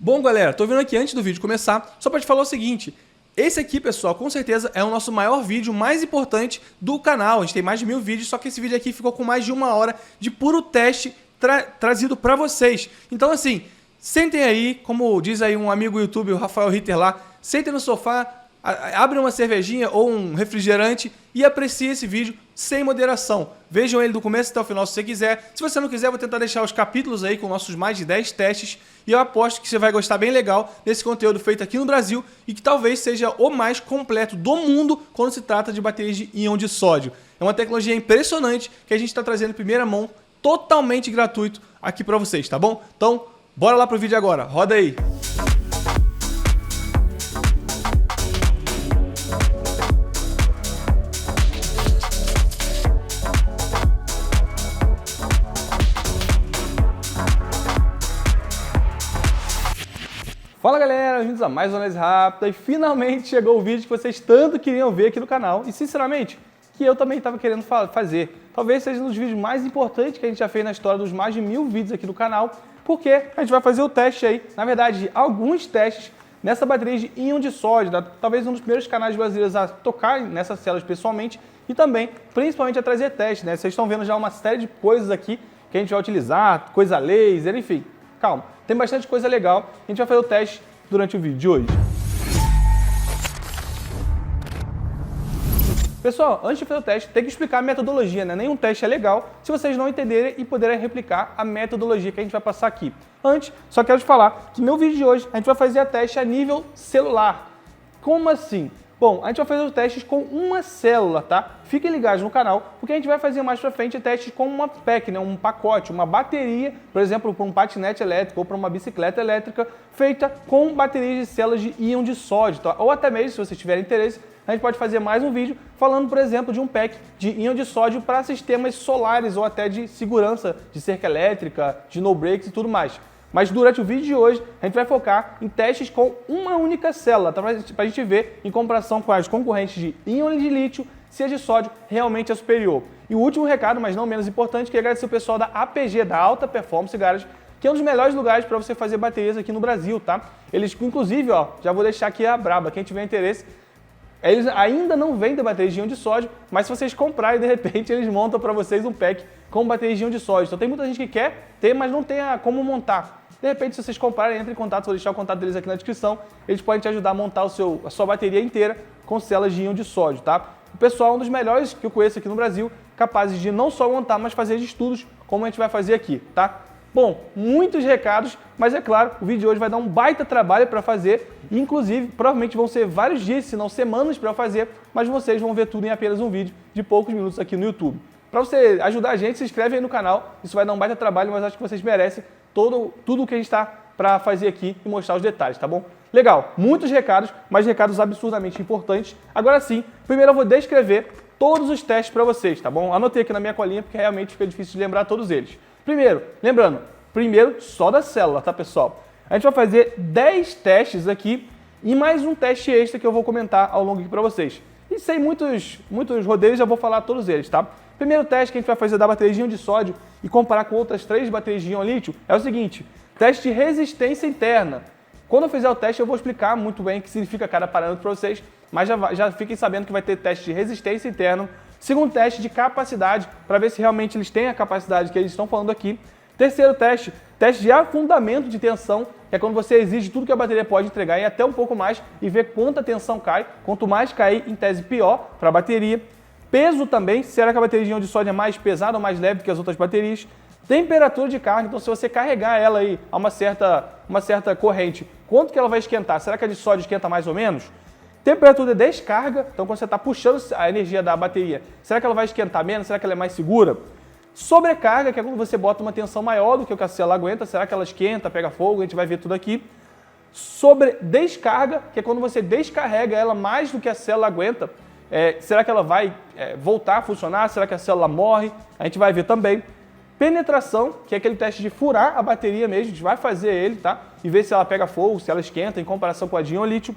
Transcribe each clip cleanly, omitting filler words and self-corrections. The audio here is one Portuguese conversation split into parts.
Bom, galera, tô vindo aqui antes do vídeo começar, só para te falar o seguinte. Esse aqui, pessoal, com certeza é o nosso maior vídeo, mais importante do canal. A gente tem mais de 1000 vídeos, só que esse vídeo aqui ficou com mais de 1 hora de puro teste trazido para vocês. Então, assim, sentem aí, como diz aí um amigo YouTube, o Rafael Ritter lá, sentem no sofá, abre uma cervejinha ou um refrigerante e aprecie esse vídeo sem moderação. Vejam ele do começo até o final se você quiser. Se você não quiser, eu vou tentar deixar os capítulos aí com nossos mais de 10 testes. E eu aposto que você vai gostar bem legal desse conteúdo feito aqui no Brasil e que talvez seja o mais completo do mundo quando se trata de baterias de íon de sódio. É uma tecnologia impressionante que a gente está trazendo em primeira mão, totalmente gratuito aqui para vocês, tá bom? Então, bora lá pro vídeo agora. Roda aí! Fala galera, bem-vindos a mais uma análise rápida e finalmente chegou o vídeo que vocês tanto queriam ver aqui no canal e sinceramente que eu também estava querendo fazer. Talvez seja um dos vídeos mais importantes que a gente já fez na história dos mais de 1000 vídeos aqui no canal, porque a gente vai fazer o teste aí, na verdade alguns testes nessa bateria de íon de sódio, talvez um dos primeiros canais brasileiros a tocar nessas células pessoalmente e também, principalmente a trazer testes, né? Vocês estão vendo já uma série de coisas aqui que a gente vai utilizar, coisa laser, enfim. Calma, tem bastante coisa legal, a gente vai fazer o teste durante o vídeo de hoje. Pessoal, antes de fazer o teste, tem que explicar a metodologia, né? Nenhum teste é legal se vocês não entenderem e puderem replicar a metodologia que a gente vai passar aqui. Antes, só quero te falar que no vídeo de hoje a gente vai fazer a teste a nível celular. Como assim? Bom, a gente vai fazer os testes com uma célula, tá? Fiquem ligados no canal, porque a gente vai fazer mais pra frente testes com uma pack, né? Um pacote, uma bateria, por exemplo, para um patinete elétrico ou para uma bicicleta elétrica, feita com baterias de células de íon de sódio, tá? Ou até mesmo, se vocês tiverem interesse, a gente pode fazer mais um vídeo falando, por exemplo, de um pack de íon de sódio para sistemas solares ou até de segurança, de cerca elétrica, de no breaks e tudo mais. Mas durante o vídeo de hoje, a gente vai focar em testes com uma única célula, tá? Para a gente ver, em comparação com as concorrentes de íon de lítio, se a de sódio realmente é superior. E o último recado, mas não menos importante, que é agradecer o pessoal da APG, da Alta Performance Garage, que é um dos melhores lugares para você fazer baterias aqui no Brasil, tá? Eles, inclusive, ó, já vou deixar aqui a braba, quem tiver interesse, eles ainda não vendem baterias de íon de sódio, mas se vocês comprarem, de repente, eles montam para vocês um pack com baterias de íon de sódio. Então tem muita gente que quer ter, mas não tem como montar. De repente, se vocês comprarem, entre em contato, vou deixar o contato deles aqui na descrição, eles podem te ajudar a montar a sua bateria inteira com células de íon de sódio, tá? O pessoal é um dos melhores que eu conheço aqui no Brasil, capazes de não só montar, mas fazer estudos, como a gente vai fazer aqui, tá? Bom, muitos recados, mas é claro, o vídeo de hoje vai dar um baita trabalho para fazer, e inclusive, provavelmente vão ser vários dias, se não semanas para fazer, mas vocês vão ver tudo em apenas um vídeo de poucos minutos aqui no YouTube. Para você ajudar a gente, se inscreve aí no canal, isso vai dar um baita trabalho, mas acho que vocês merecem tudo o que a gente está para fazer aqui e mostrar os detalhes, tá bom? Legal, muitos recados, mas recados absurdamente importantes. Agora sim, primeiro eu vou descrever todos os testes para vocês, tá bom? Anotei aqui na minha colinha porque realmente fica difícil de lembrar todos eles. Primeiro, lembrando, só da célula, tá pessoal? A gente vai fazer 10 testes aqui e mais um teste extra que eu vou comentar ao longo aqui para vocês. E sem muitos rodeios, já vou falar todos eles, tá? Primeiro teste que a gente vai fazer da bateria de íon de sódio e comparar com outras 3 baterias de íon lítio é o seguinte, teste de resistência interna. Quando eu fizer o teste eu vou explicar muito bem o que significa cada parâmetro para vocês, mas já fiquem sabendo que vai ter teste de resistência interna. Segundo teste de capacidade, para ver se realmente eles têm a capacidade que eles estão falando aqui. Terceiro teste de afundamento de tensão, que é quando você exige tudo que a bateria pode entregar e até um pouco mais e ver quanta tensão cai. Quanto mais cair, em tese pior para a bateria. Peso também, será que a bateria de íon de sódio é mais pesada ou mais leve do que as outras baterias? Temperatura de carga, então se você carregar ela aí a uma certa corrente, quanto que ela vai esquentar? Será que a de sódio esquenta mais ou menos? Temperatura de descarga, então quando você está puxando a energia da bateria, será que ela vai esquentar menos? Será que ela é mais segura? Sobrecarga, que é quando você bota uma tensão maior do que o que a célula aguenta, será que ela esquenta, pega fogo? A gente vai ver tudo aqui. Sobre descarga, que é quando você descarrega ela mais do que a célula aguenta, será que ela vai voltar a funcionar? Será que a célula morre? A gente vai ver também. Penetração, que é aquele teste de furar a bateria mesmo, a gente vai fazer ele, tá? E ver se ela pega fogo, se ela esquenta em comparação com a de íon lítio.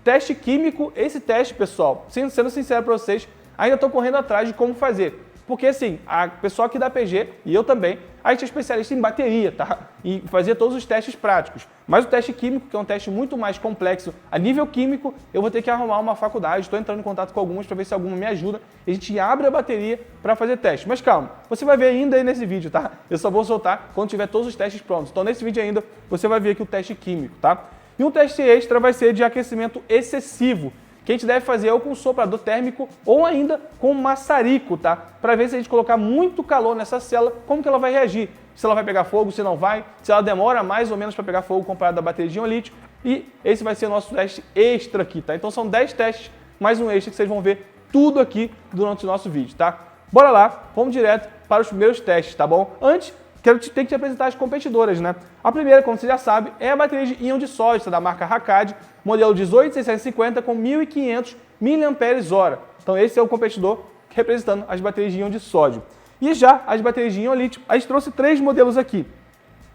Teste químico, esse teste, pessoal, sendo sincero para vocês, ainda estou correndo atrás de como fazer. porque assim, a pessoa aqui da APG e eu também, a gente é especialista em bateria, tá? E fazer todos os testes práticos. Mas o teste químico, que é um teste muito mais complexo a nível químico, eu vou ter que arrumar uma faculdade, estou entrando em contato com algumas para ver se alguma me ajuda. E a gente abre a bateria para fazer teste. Mas calma, você vai ver ainda aí nesse vídeo, tá? Eu só vou soltar quando tiver todos os testes prontos. Então nesse vídeo ainda você vai ver aqui o teste químico, tá? E um teste extra vai ser de aquecimento excessivo, que a gente deve fazer ou com soprador térmico ou ainda com maçarico, tá? Para ver se a gente colocar muito calor nessa célula, como que ela vai reagir. Se ela vai pegar fogo, se não vai, se ela demora mais ou menos para pegar fogo comparado à bateria de íon lítio. E esse vai ser o nosso teste extra aqui, tá? Então são 10 testes, mais um extra que vocês vão ver tudo aqui durante o nosso vídeo, tá? Bora lá, vamos direto para os primeiros testes, tá bom? Antes, tenho que te apresentar as competidoras, né? A primeira, como você já sabe, é a bateria de íon de sódio, da marca Hakad, modelo 18650 com 1.500 mAh. Então esse é o competidor representando as baterias de íon de sódio. E já as baterias de íon lítio, a gente trouxe 3 modelos aqui.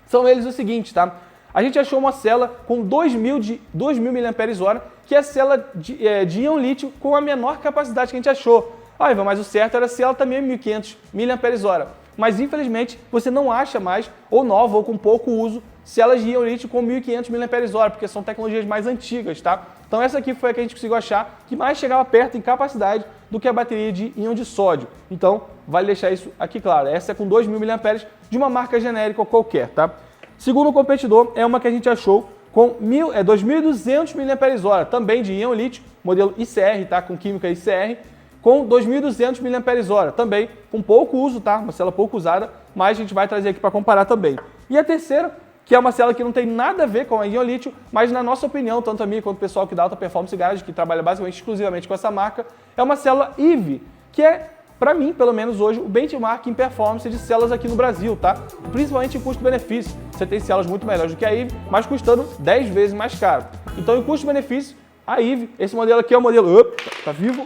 São eles o seguinte, tá? A gente achou uma célula com 2.000 mAh, que é a célula de íon lítio com a menor capacidade que a gente achou. Ah, Ivan, mas o certo era a célula também 1.500 mAh. Mas infelizmente você não acha mais, ou nova, ou com pouco uso, células de íon lítio com 1.500 mAh, porque são tecnologias mais antigas, tá? Então essa aqui foi a que a gente conseguiu achar que mais chegava perto em capacidade do que a bateria de íon de sódio. Então, vale deixar isso aqui claro. Essa é com 2.000 mAh de uma marca genérica qualquer, tá? Segundo competidor, é uma que a gente achou com 2.200 mAh, também de íon lítio, modelo ICR, tá? Com química ICR, com 2.200 mAh, também com pouco uso, tá? Uma célula pouco usada, mas a gente vai trazer aqui para comparar também. E a terceira, que é uma célula que não tem nada a ver com a íon lítio, mas na nossa opinião, tanto a minha quanto o pessoal que dá Alta Performance Garage, que trabalha basicamente exclusivamente com essa marca, é uma célula IV, que é, para mim, pelo menos hoje, o benchmark em performance de células aqui no Brasil, tá? Principalmente em custo-benefício. Você tem células muito melhores do que a IV, mas custando 10 vezes mais caro. Então, em custo-benefício, a IV, esse modelo aqui é o modelo... Opa, tá vivo?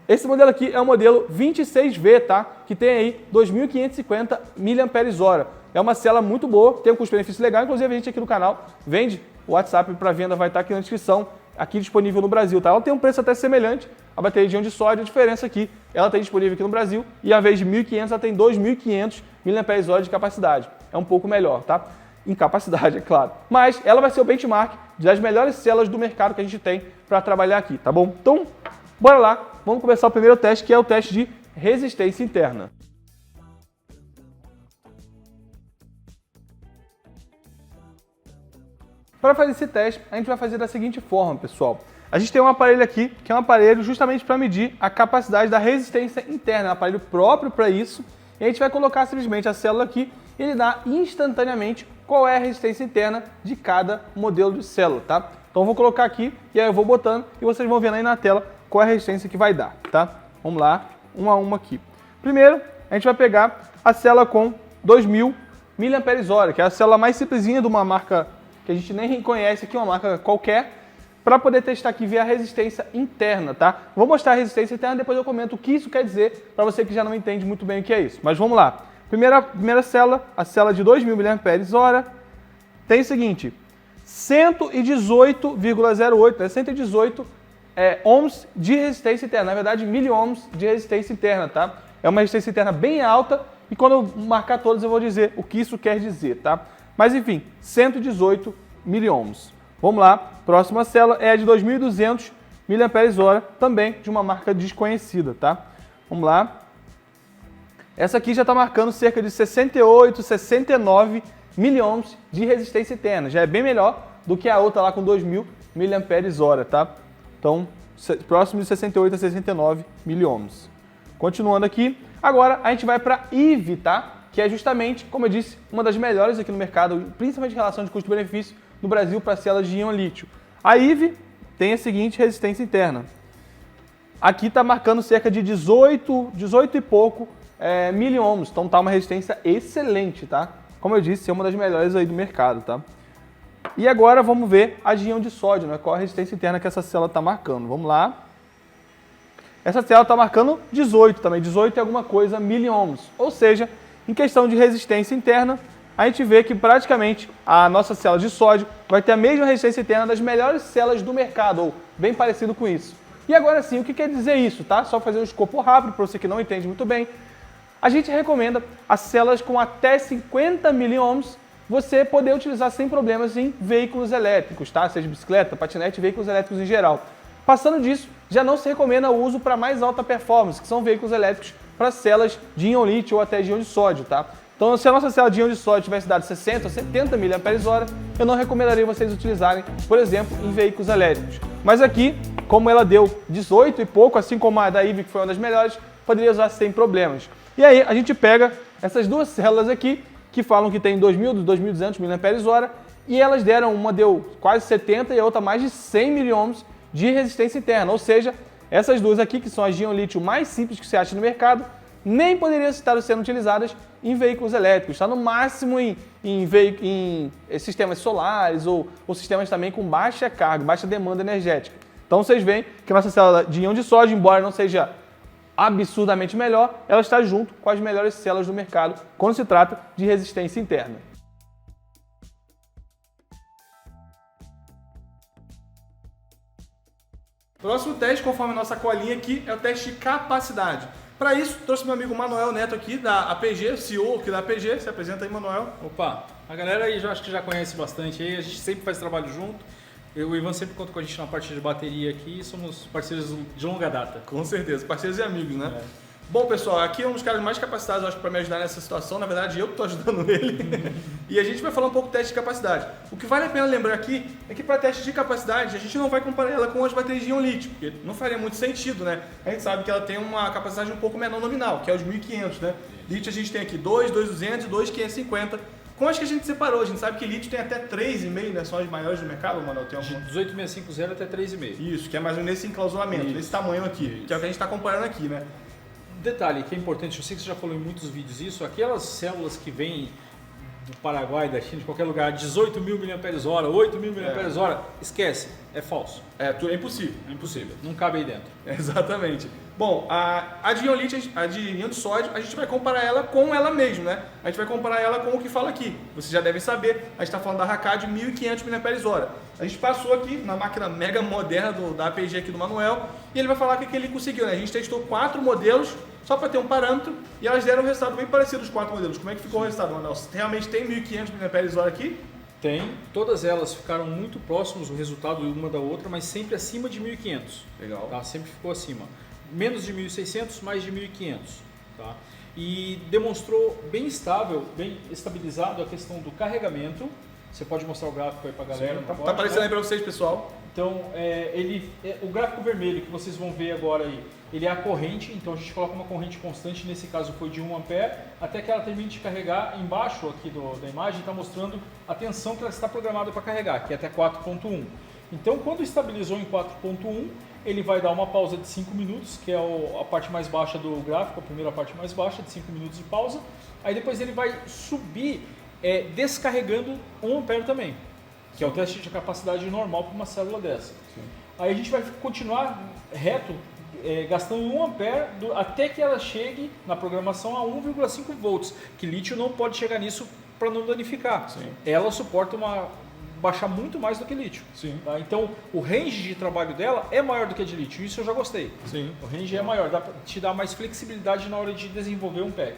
Esse modelo aqui é o modelo 26V, tá? Que tem aí 2.550 mAh. É uma célula muito boa, tem um custo-benefício legal. Inclusive, a gente aqui no canal vende. O WhatsApp para venda vai estar aqui na descrição, aqui disponível no Brasil, tá? Ela tem um preço até semelhante à bateria de íon de sódio. A diferença aqui, ela tem disponível aqui no Brasil e ao invés de 1.500, ela tem 2.500 mAh de capacidade. É um pouco melhor, tá? Em capacidade, é claro. Mas ela vai ser o benchmark das melhores células do mercado que a gente tem para trabalhar aqui, tá bom? Então, bora lá, vamos começar o primeiro teste, que é o teste de resistência interna. Para fazer esse teste, a gente vai fazer da seguinte forma, pessoal. A gente tem um aparelho aqui, que é um aparelho justamente para medir a capacidade da resistência interna, um aparelho próprio para isso. E a gente vai colocar simplesmente a célula aqui e ele dá instantaneamente qual é a resistência interna de cada modelo de célula, tá? Então eu vou colocar aqui e aí eu vou botando e vocês vão vendo aí na tela qual é a resistência que vai dar, tá? Vamos lá, uma a uma aqui. Primeiro, a gente vai pegar a célula com 2.000 mAh, que é a célula mais simplesinha de uma marca que a gente nem reconhece aqui, uma marca qualquer, para poder testar aqui e ver a resistência interna, tá? Vou mostrar a resistência interna, depois eu comento o que isso quer dizer para você que já não entende muito bem o que é isso. Mas vamos lá. Primeira célula, a célula de 2.000 mAh, tem o seguinte, 118,08, né? 118 ohms de resistência interna, na verdade, miliohms de resistência interna, tá? É uma resistência interna bem alta e quando eu marcar todas eu vou dizer o que isso quer dizer, tá? Mas enfim, 118 miliohms. Vamos lá, próxima célula é a de 2.200 mAh, também de uma marca desconhecida, tá? Vamos lá. Essa aqui já está marcando cerca de 68, 69 miliohms de resistência interna. Já é bem melhor do que a outra lá com 2.000 mAh, tá? Então, próximo de 68 a 69 miliohms. Continuando aqui, agora a gente vai para IV, tá? Que é justamente, como eu disse, uma das melhores aqui no mercado, principalmente em relação de custo-benefício no Brasil para células de íon lítio. A IV tem a seguinte resistência interna. Aqui está marcando cerca de 18 e pouco miliohms, então tá uma resistência excelente, tá? Como eu disse, é uma das melhores aí do mercado, tá? E agora vamos ver a de íon de sódio, né? Qual a resistência interna que essa célula está marcando. Vamos lá. Essa célula está marcando 18 também, 18 e alguma coisa miliohms, ou seja, em questão de resistência interna, a gente vê que praticamente a nossa célula de sódio vai ter a mesma resistência interna das melhores células do mercado, ou bem parecido com isso. E agora sim, o que quer dizer isso, tá? Só fazer um escopo rápido para você que não entende muito bem. A gente recomenda as células com até 50 miliohms você poder utilizar sem problemas em veículos elétricos, tá? Seja bicicleta, patinete, veículos elétricos em geral. Passando disso, já não se recomenda o uso para mais alta performance, que são veículos elétricos para células de íon lítio ou até de íon de sódio, tá? Então, se a nossa célula de íon de sódio tivesse dado 60 ou 70 mAh, eu não recomendaria vocês utilizarem, por exemplo, em veículos elétricos. Mas aqui, como ela deu 18 e pouco, assim como a da Ivy, que foi uma das melhores, poderia usar sem problemas. E aí, a gente pega essas duas células aqui, que falam que tem 2.000, 2.200 mAh, e elas deram, uma deu quase 70 e a outra mais de 100 miliohms de resistência interna. Ou seja, essas duas aqui, que são as de íon lítio mais simples que você acha no mercado, nem poderiam estar sendo utilizadas em veículos elétricos, está no máximo em sistemas solares ou sistemas também com baixa carga, baixa demanda energética. Então vocês veem que a nossa célula de íon de sódio, embora não seja absurdamente melhor, ela está junto com as melhores células do mercado quando se trata de resistência interna. Próximo teste, conforme a nossa colinha aqui, é o teste de capacidade. Para isso, trouxe meu amigo Manuel Neto aqui, da APG, CEO aqui da APG. Se apresenta aí, Manuel. Opa, a galera aí já acho que já conhece bastante aí, a gente sempre faz trabalho junto. Eu e o Ivan sempre conta com a gente na parte de bateria aqui, somos parceiros de longa data. Com certeza, parceiros e amigos, né? É. Bom, pessoal, aqui é um dos caras mais capacitados, eu acho, para me ajudar nessa situação. Na verdade, eu que estou ajudando ele. E a gente vai falar um pouco do teste de capacidade. O que vale a pena lembrar aqui é que para teste de capacidade, a gente não vai comparar ela com as baterias de íon lítio, porque não faria muito sentido, né? A gente sabe que ela tem uma capacidade um pouco menor nominal, que é os 1.500, né? Lítio a gente tem aqui 2, 2.200 e 2.550. Com as que a gente separou, a gente sabe que lítio tem até 3,5, né? São as maiores do mercado, Manuel? Tem alguma? 18650 até 3,5. Isso, que é mais ou menos nesse enclausuramento, nesse tamanho aqui, que é o que a gente está comparando aqui, né? Detalhe que é importante, eu sei que você já falou em muitos vídeos isso, aquelas células que vêm do Paraguai, da China, de qualquer lugar, 18.000 mAh, 8.000 mAh, esquece, é falso. É impossível. É impossível, não cabe aí dentro. Exatamente. Bom, a de íon lítio, a de íon de sódio, a gente vai comparar ela com ela mesma, né? A gente vai comparar ela com o que fala aqui. Vocês já devem saber, a gente está falando da Hakad de 1.500 mAh. A gente passou aqui na máquina mega moderna da APG aqui do Manuel e ele vai falar o que ele conseguiu, né? A gente testou 4 modelos só para ter um parâmetro e elas deram um resultado bem parecido os 4 modelos. Como é que ficou o resultado, Manuel? Realmente tem 1.500 mAh aqui? Tem, todas elas ficaram muito próximos o resultado uma da outra, mas sempre acima de 1.500. Legal. Tá? Sempre ficou acima. Menos de 1.600, mais de 1.500. Tá? E demonstrou bem estável, bem estabilizado a questão do carregamento. Você pode mostrar o gráfico aí para a galera? Sim, tá aparecendo aí para vocês, pessoal. Então, o gráfico vermelho que vocês vão ver agora aí, ele é a corrente, então a gente coloca uma corrente constante, nesse caso foi de 1 A, até que ela termine de carregar. Embaixo aqui da imagem está mostrando a tensão que ela está programada para carregar, que é até 4.1. Então, quando estabilizou em 4.1, ele vai dar uma pausa de 5 minutos, que é a parte mais baixa do gráfico, a primeira parte mais baixa, de 5 minutos de pausa. Aí depois ele vai subir descarregando 1 A também, que é o teste de capacidade normal para uma célula dessa. Sim. Aí a gente vai continuar reto, gastando 1 A até que ela chegue na programação a 1,5 volts, que lítio não pode chegar nisso para não danificar. Sim. Ela suporta baixar muito mais do que lítio. Sim. Tá? Então o range de trabalho dela é maior do que a de lítio, isso eu já gostei. Sim. O range é maior, te dá mais flexibilidade na hora de desenvolver um pack.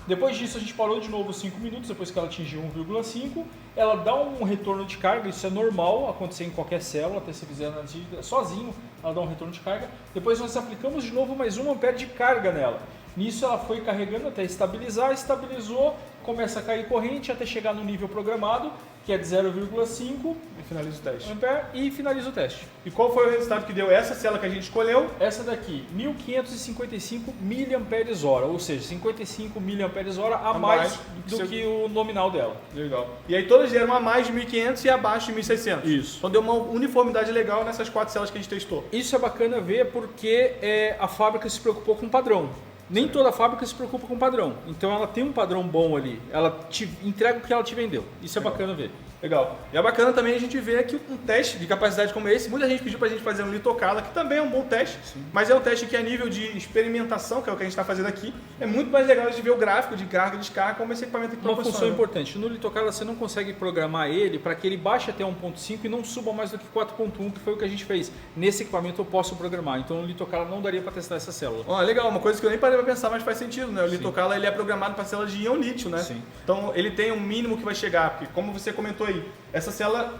Depois disso a gente parou de novo 5 minutos, depois que ela atingiu 1,5, ela dá um retorno de carga, isso é normal acontecer em qualquer célula, até se fizer sozinho, ela dá um retorno de carga. Depois nós aplicamos de novo mais 1 A de carga nela. Nisso ela foi carregando até estabilizar, estabilizou, começa a cair corrente até chegar no nível programado, que é de 0,5 e finaliza o teste. E finaliza o teste. E qual foi o resultado que deu essa célula que a gente escolheu? Essa daqui, 1555 mAh, ou seja, 55 mAh a mais do que o nominal dela. Legal. E aí todas deram a mais de 1500 e abaixo de 1600. Isso. Então deu uma uniformidade legal nessas 4 células que a gente testou. Isso é bacana ver porque a fábrica se preocupou com o padrão. Nem toda fábrica se preocupa com padrão, então ela tem um padrão bom ali, ela te entrega o que ela te vendeu, isso é bacana ver. Legal. E é bacana também a gente ver aqui um teste de capacidade como esse. Muita gente pediu pra gente fazer um litocala, que também é um bom teste, mas é um teste que a nível de experimentação, que é o que a gente está fazendo aqui, é muito mais legal de ver o gráfico de carga e descarga, como esse equipamento aqui Uma função importante, no litocala você não consegue programar ele para que ele baixe até 1.5 e não suba mais do que 4.1, que foi o que a gente fez. Nesse equipamento eu posso programar, então no litocala não daria para testar essa célula. Ó, legal, uma coisa que eu nem parei pra pensar, mas faz sentido, né? O litocala ele é programado para célula de íon lítio, né? Sim. Então ele tem um mínimo que vai chegar, porque como você comentou aí, essa célula,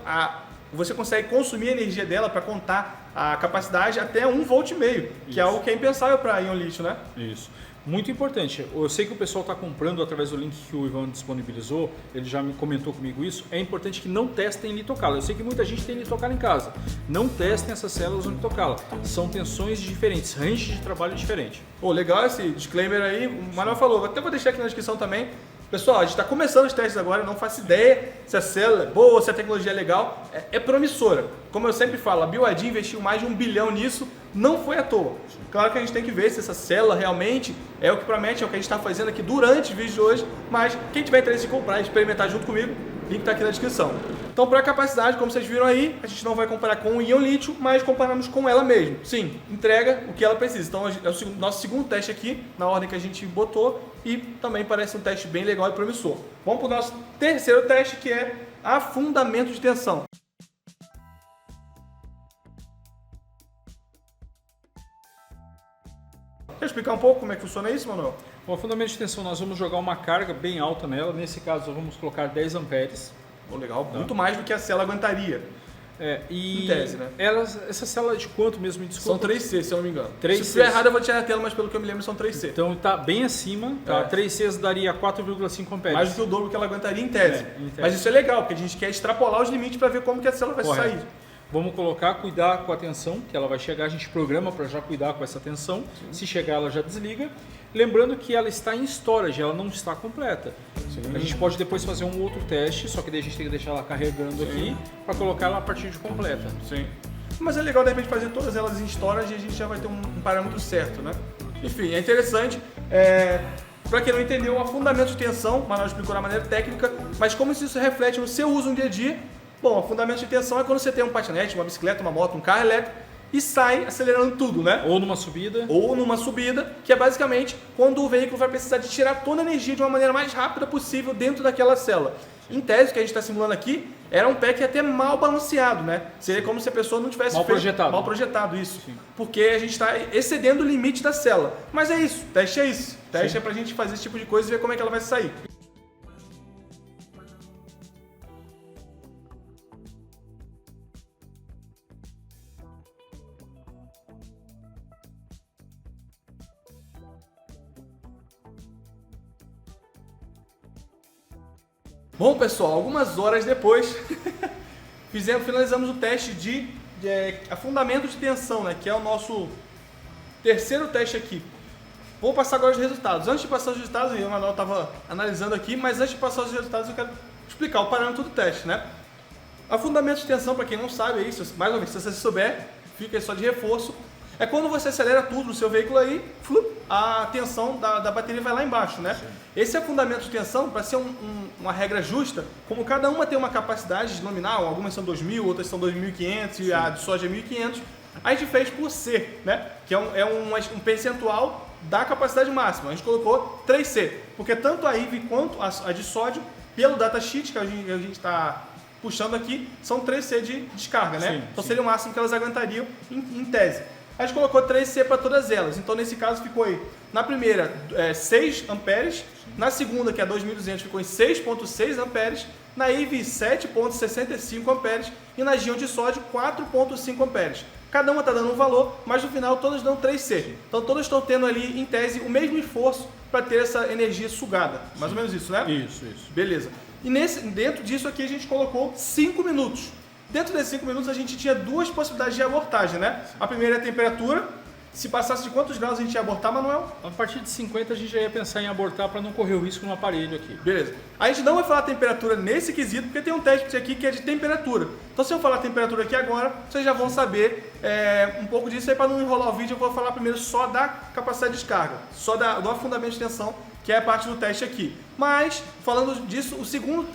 você consegue consumir a energia dela para contar a capacidade até 1,5 volt, que é algo que é impensável para íon lítio, né? Isso. Muito importante. Eu sei que o pessoal está comprando através do link que o Ivan disponibilizou, ele já me comentou comigo isso. É importante que não testem litocala. Eu sei que muita gente tem litocala em casa. Não testem essas células no litocala. São tensões diferentes, range de trabalho diferente. Pô, legal esse disclaimer aí. O Manuel falou, até vou deixar aqui na descrição também. Pessoal, a gente está começando os testes agora, não faço ideia se a célula é boa, se a tecnologia é legal, é promissora. Como eu sempre falo, a BioID investiu mais de 1 bilhão nisso, não foi à toa. Claro que a gente tem que ver se essa célula realmente é o que promete, é o que a gente está fazendo aqui durante o vídeo de hoje, mas quem tiver interesse em comprar e experimentar junto comigo, o link está aqui na descrição. Então, para a capacidade, como vocês viram aí, a gente não vai comparar com o íon lítio, mas comparamos com ela mesmo. Sim, entrega o que ela precisa. Então, é o nosso segundo teste aqui, na ordem que a gente botou, e também parece um teste bem legal e promissor. Vamos para o nosso terceiro teste, que é afundamento de tensão. Quer explicar um pouco como é que funciona isso, Manuel? O afundamento de tensão, nós vamos jogar uma carga bem alta nela. Nesse caso, vamos colocar 10 amperes. Oh, legal, muito mais do que a célula aguentaria. E em tese, né? Essa célula é de quanto mesmo? Me desculpa. São 3C, se eu não me engano. 3C. Se estiver errado, eu vou tirar a tela, mas pelo que eu me lembro, são 3C. Então está bem acima, tá? 3Cs daria 4,5 amperes. Mais do que o dobro que ela aguentaria em tese. Em tese. Mas isso é legal, porque a gente quer extrapolar os limites para ver como que a célula vai sair. Vamos colocar, cuidar com a tensão, que ela vai chegar, a gente programa para já cuidar com essa tensão. Sim. Se chegar, ela já desliga. Lembrando que ela está em storage, ela não está completa. Sim. A gente pode depois fazer um outro teste, só que daí a gente tem que deixar ela carregando aqui para colocar ela a partir de completa. Sim. Mas é legal de repente fazer todas elas em storage e a gente já vai ter um parâmetro certo, né? Enfim, é interessante. Para quem não entendeu, o afundamento de tensão, o Manuel explicou de maneira técnica, mas como isso reflete no seu uso no dia a dia. Bom, afundamento de tensão é quando você tem um patinete, uma bicicleta, uma moto, um carro elétrico e sai acelerando tudo, né? Ou numa subida. Ou numa subida, que é basicamente quando o veículo vai precisar de tirar toda a energia de uma maneira mais rápida possível dentro daquela célula. Em tese, o que a gente está simulando aqui era um pack até mal balanceado, né? Seria como se a pessoa não tivesse projetado. Mal projetado, isso. Sim. Porque a gente está excedendo o limite da célula. Mas é isso, teste é isso. Teste é pra gente fazer esse tipo de coisa e ver como é que ela vai sair. Bom, pessoal, algumas horas depois, finalizamos o teste de afundamento de tensão, né? Que é o nosso terceiro teste aqui. Vou passar agora os resultados. Antes de passar os resultados, o Manuel estava analisando aqui, mas antes de passar os resultados eu quero explicar o parâmetro do teste, né? Afundamento de tensão, para quem não sabe, é isso. Mais uma vez, se você souber, fica aí só de reforço. É quando você acelera tudo no seu veículo aí, a tensão da bateria vai lá embaixo, né? Sim. Esse afundamento de tensão, para ser uma regra justa, como cada uma tem uma capacidade nominal, algumas são 2.000, outras são 2.500 e a de soja é 1.500, a gente fez por C, né? Que é um percentual da capacidade máxima. A gente colocou 3C, porque tanto a IV quanto a de sódio, pelo datasheet que a gente está puxando aqui, são 3C de descarga, né? Sim, então seria o máximo que elas aguentariam em tese. A gente colocou 3C para todas elas, então nesse caso ficou aí, na primeira 6 amperes, na segunda, que é 2.200, ficou em 6.6 amperes, na IV 7.65 amperes e na Gion de sódio 4.5 amperes. Cada uma está dando um valor, mas no final todas dão 3C. Então todas estão tendo ali, em tese, o mesmo esforço para ter essa energia sugada. Mais ou menos isso, né? Isso. Beleza. E dentro disso aqui a gente colocou 5 minutos. Dentro desses 5 minutos a gente tinha duas possibilidades de abortagem, né? A primeira é a temperatura. Se passasse de quantos graus a gente ia abortar, Manuel? A partir de 50 a gente já ia pensar em abortar para não correr o risco no aparelho aqui. Beleza. A gente não vai falar temperatura nesse quesito, porque tem um teste aqui que é de temperatura. Então se eu falar temperatura aqui agora, vocês já vão saber um pouco disso. Aí para não enrolar o vídeo, eu vou falar primeiro só da capacidade de descarga, só do afundamento de tensão, que é a parte do teste aqui. Mas, falando disso, o segundo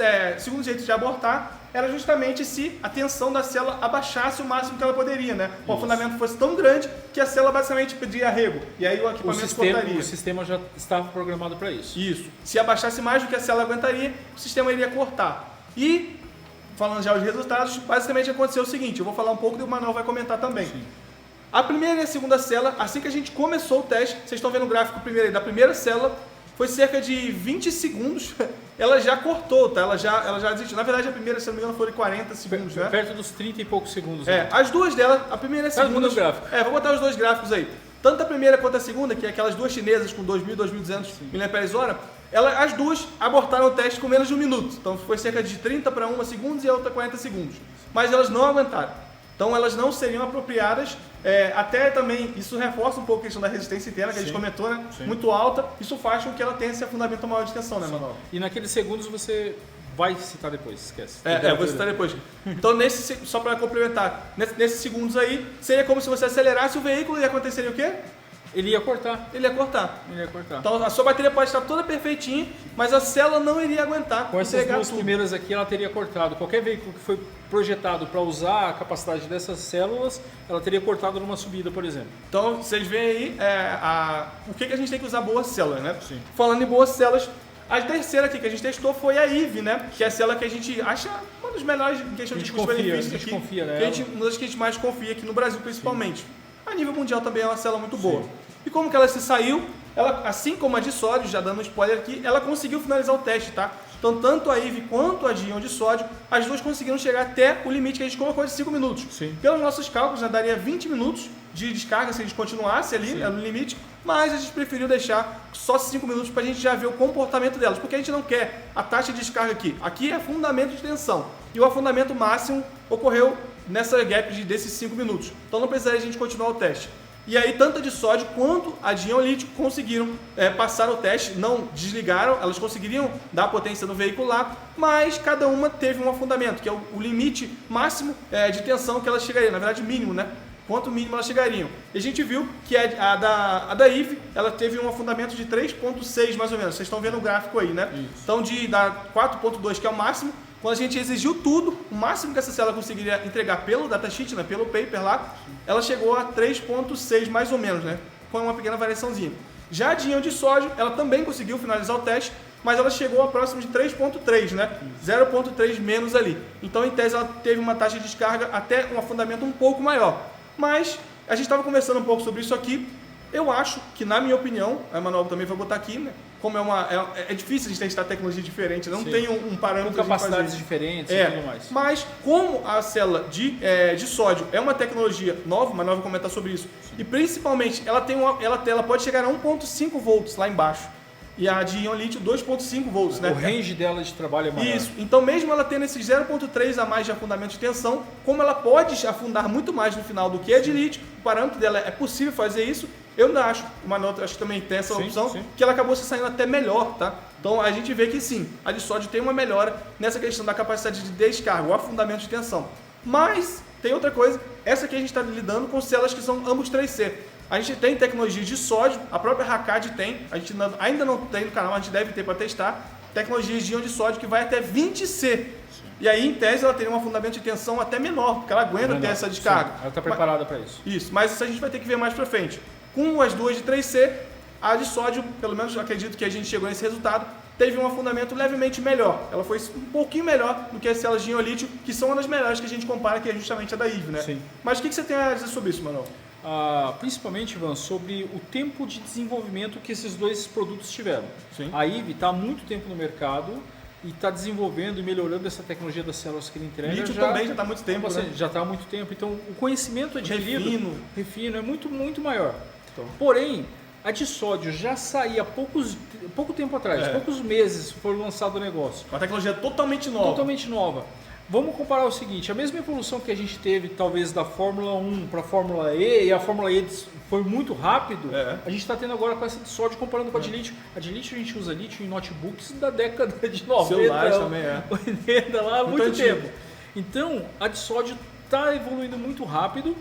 jeito de abortar era justamente se a tensão da célula abaixasse o máximo que ela poderia, né? O afundamento fosse tão grande que a célula basicamente pedia arrego. E aí o equipamento cortaria. O sistema já estava programado para isso. Isso. Se abaixasse mais do que a célula aguentaria, o sistema iria cortar. E, falando já os resultados, basicamente aconteceu o seguinte, eu vou falar um pouco e o Manuel vai comentar também. Sim. A primeira e a segunda célula, assim que a gente começou o teste, vocês estão vendo o gráfico primeiro aí, da primeira célula, foi cerca de 20 segundos, ela já cortou, tá? Ela já desistiu. Na verdade, a primeira, se não me engano, foi de 40 segundos, né? Perto dos 30 e poucos segundos. As duas delas, a primeira e a segunda... no gráfico. Vou botar os dois gráficos aí. Tanto a primeira quanto a segunda, que é aquelas duas chinesas com 2.000, 2.200 mAh, as duas abortaram o teste com menos de 1 minuto. Então foi cerca de 30 para 1 segundos e a outra 40 segundos. Mas elas não aguentaram. Então elas não seriam apropriadas, até também, isso reforça um pouco a questão da resistência interna que a gente comentou, né? Muito alta, isso faz com que ela tenha esse afundamento maior de tensão, né, Manuel? E naqueles segundos você vai citar depois, esquece. Vou citar depois. Então, só para complementar, nesses segundos aí, seria como se você acelerasse o veículo e aconteceria o quê? Ele ia cortar. Ele ia cortar. Então a sua bateria pode estar toda perfeitinha, mas a célula não iria aguentar. Com essas duas primeiras aqui, ela teria cortado. Qualquer veículo que foi projetado para usar a capacidade dessas células, ela teria cortado numa subida, por exemplo. Então vocês veem aí por que a gente tem que usar boas células, né? Sim. Falando em boas células, a terceira aqui que a gente testou foi a IVE, né? Que é a célula que a gente acha uma das melhores em questão de custo-benefício aqui. Confia, né? Uma das que a gente mais confia aqui no Brasil, principalmente. Sim. A nível mundial também é uma célula muito boa. Sim. E como que ela se saiu, ela, assim como a de sódio, já dando um spoiler aqui, ela conseguiu finalizar o teste, tá? Então, tanto a IVE quanto a de íon de sódio, as duas conseguiram chegar até o limite que a gente colocou de 5 minutos. Sim. Pelos nossos cálculos, daria 20 minutos de descarga se a gente continuasse ali no limite, mas a gente preferiu deixar só 5 minutos para a gente já ver o comportamento delas, porque a gente não quer a taxa de descarga aqui. Aqui é fundamento de tensão, e o afundamento máximo ocorreu nessa gap desses 5 minutos. Então não precisaria a gente continuar o teste. E aí, tanto a de sódio quanto a de íon lítio conseguiram passar o teste, não desligaram, elas conseguiriam dar potência no veículo lá, mas cada uma teve um afundamento, que é o limite máximo de tensão que elas chegariam, na verdade mínimo, né? Quanto mínimo elas chegariam. E a gente viu que a da IVE, ela teve um afundamento de 3.6 mais ou menos, vocês estão vendo o gráfico aí, né? Isso. Então, da 4.2, que é o máximo, quando a gente exigiu tudo, o máximo que essa célula conseguiria entregar pelo datasheet, né, pelo paper lá, ela chegou a 3.6 mais ou menos, né, com uma pequena variaçãozinha. Já a de íon de sódio, ela também conseguiu finalizar o teste, mas ela chegou a próximo de 3.3, né, 0.3 menos ali. Então, em tese, ela teve uma taxa de descarga até um afundamento um pouco maior. Mas a gente estava conversando um pouco sobre isso aqui. Eu acho que, na minha opinião, a Emanuel também vai botar aqui, né? Como é difícil a gente testar tecnologia diferente, não tem um parâmetro. Com capacidades diferentes e tudo mais. Mas, como a célula de sódio é uma tecnologia nova, o Manuel vai comentar sobre isso, e principalmente ela pode chegar a 1.5 volts lá embaixo. E a de íon lítio 2.5 volts, né? O range dela de trabalho é maior. Isso. Então, mesmo ela tendo esses 0.3 a mais de afundamento de tensão, como ela pode afundar muito mais no final do que a de lítio, o parâmetro dela é possível fazer isso. Eu ainda acho, o Manuel acho que também tem essa opção, que ela acabou se saindo até melhor, tá? Então a gente vê que sim, a de sódio tem uma melhora nessa questão da capacidade de descarga, o afundamento de tensão. Mas tem outra coisa, essa aqui a gente está lidando com células que são ambos 3C. A gente tem tecnologia de sódio, a própria Rakad tem, a gente ainda não tem no canal, a gente deve ter para testar, tecnologias de íon de sódio que vai até 20C. E aí, em tese, ela teria um afundamento de tensão até menor, porque ela aguenta ter essa descarga. Sim, ela está preparada para isso. Isso, mas isso a gente vai ter que ver mais para frente. Com as duas de 3C, a de sódio, pelo menos acredito que a gente chegou nesse resultado, teve um afundamento levemente melhor. Ela foi um pouquinho melhor do que as células de íon lítio, que são uma das melhores que a gente compara, que é justamente a da IVE, né? Sim. Mas o que você tem a dizer sobre isso, Manuel? Principalmente, Ivan, sobre o tempo de desenvolvimento que esses dois produtos tiveram. Sim. A IVE está há muito tempo no mercado e está desenvolvendo e melhorando essa tecnologia das células que ele entrega. Lítio também já está há muito tempo, né? Já está há muito tempo. Então, o conhecimento adquirido, refino, é muito, muito maior. Então. Porém, a de sódio já saía pouco tempo atrás, poucos meses foi lançado o negócio. Uma tecnologia totalmente nova. Totalmente nova. Vamos comparar o seguinte, a mesma evolução que a gente teve talvez da Fórmula 1 para a Fórmula E, e a Fórmula E foi muito rápido, a gente está tendo agora com essa de sódio comparando com a de lítio. A de lítio a gente usa lítio em notebooks da década de 90, celulares também, 80, lá há muito tempo. Então, a de sódio está evoluindo muito rápido,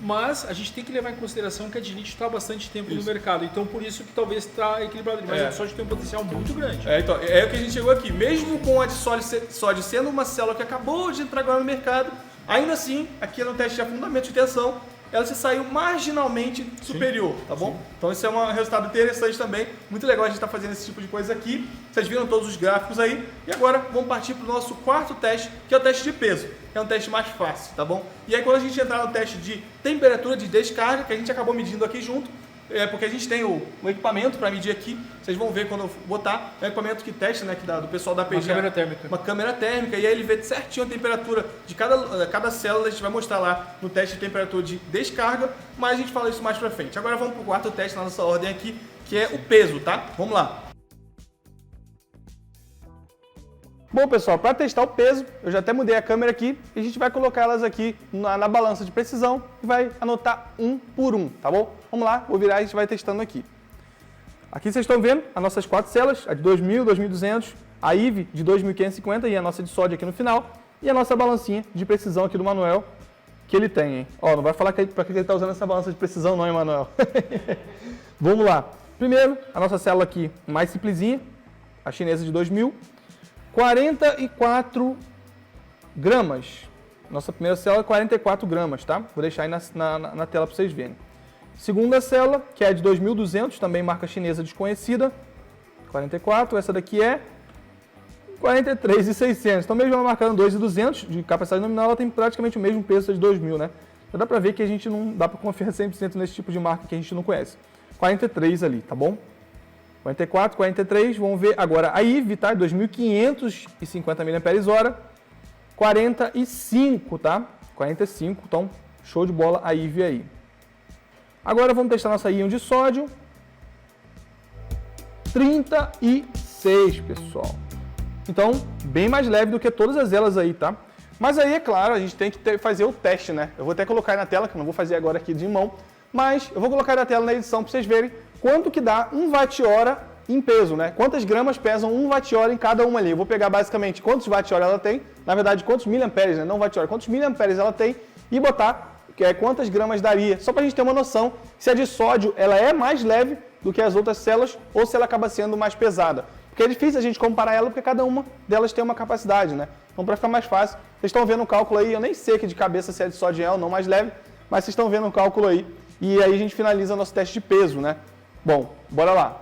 mas a gente tem que levar em consideração que a Dinit está há bastante tempo no mercado. Então, por isso que talvez está equilibrado. Mas a soja tem um potencial muito grande. Então, é o que a gente chegou aqui. Mesmo com a de soja sendo uma célula que acabou de entrar agora no mercado, ainda assim, aqui no teste de afundamento de tensão, ela se saiu marginalmente superior, tá bom? Sim. Então isso é um resultado interessante também, muito legal a gente estar fazendo esse tipo de coisa aqui. Vocês viram todos os gráficos aí, e agora vamos partir para o nosso quarto teste, que é o teste de peso, que é um teste mais fácil, tá bom? E aí quando a gente entrar no teste de temperatura de descarga, que a gente acabou medindo aqui junto, porque a gente tem o equipamento para medir aqui, vocês vão ver quando eu botar, é um equipamento que testa, né, do pessoal da PGA. Uma câmera térmica. Uma câmera térmica, e aí ele vê certinho a temperatura de cada célula, a gente vai mostrar lá no teste de temperatura de descarga, mas a gente fala isso mais pra frente. Agora vamos pro quarto teste na nossa ordem aqui, que é o peso, tá? Vamos lá. Bom, pessoal, para testar o peso, eu já até mudei a câmera aqui e a gente vai colocar elas aqui na balança de precisão e vai anotar um por um, tá bom? Vamos lá, vou virar e a gente vai testando aqui. Aqui vocês estão vendo as nossas 4 células, a de 2.000, 2.200, a IV de 2.550 e a nossa de sódio aqui no final e a nossa balancinha de precisão aqui do Manuel que ele tem, hein? Ó, não vai falar para que ele está usando essa balança de precisão não, hein, Manuel? Vamos lá. Primeiro, a nossa célula aqui mais simplesinha, a chinesa de 2.000. 44 gramas. Nossa primeira célula, 44 gramas, tá? Vou deixar aí na tela para vocês verem. Segunda célula, que é a de 2.200, também marca chinesa desconhecida. 44, essa daqui é 43.600. Então, mesmo ela marcando 2.200 de capacidade nominal, ela tem praticamente o mesmo peso de 2.000, né? Já dá para ver que a gente não dá para confiar 100% nesse tipo de marca que a gente não conhece. 43 ali, tá bom? 44, 43, vamos ver agora a IV, tá? 2.550 mAh, 45, tá? 45, então show de bola a IV aí. Agora vamos testar nossa íon de sódio, 36, pessoal. Então, bem mais leve do que todas elas aí, tá? Mas aí, é claro, a gente tem que fazer o teste, né? Eu vou até colocar aí na tela, que eu não vou fazer agora aqui de mão, mas eu vou colocar aí na tela na edição para vocês verem quanto que dá 1 Wh em peso, né? Quantas gramas pesam 1 Wh em cada uma ali. Eu vou pegar basicamente quantos Wh ela tem, na verdade quantos miliamperes, né? Não Wh, quantos miliamperes ela tem e botar quantas gramas daria, só para a gente ter uma noção se a de sódio ela é mais leve do que as outras células ou se ela acaba sendo mais pesada. Porque é difícil a gente comparar ela porque cada uma delas tem uma capacidade, né? Então para ficar mais fácil, vocês estão vendo o cálculo aí, eu nem sei aqui de cabeça se a de sódio é ou não mais leve, mas vocês estão vendo o cálculo aí e aí a gente finaliza nosso teste de peso, né? Bom, bora lá.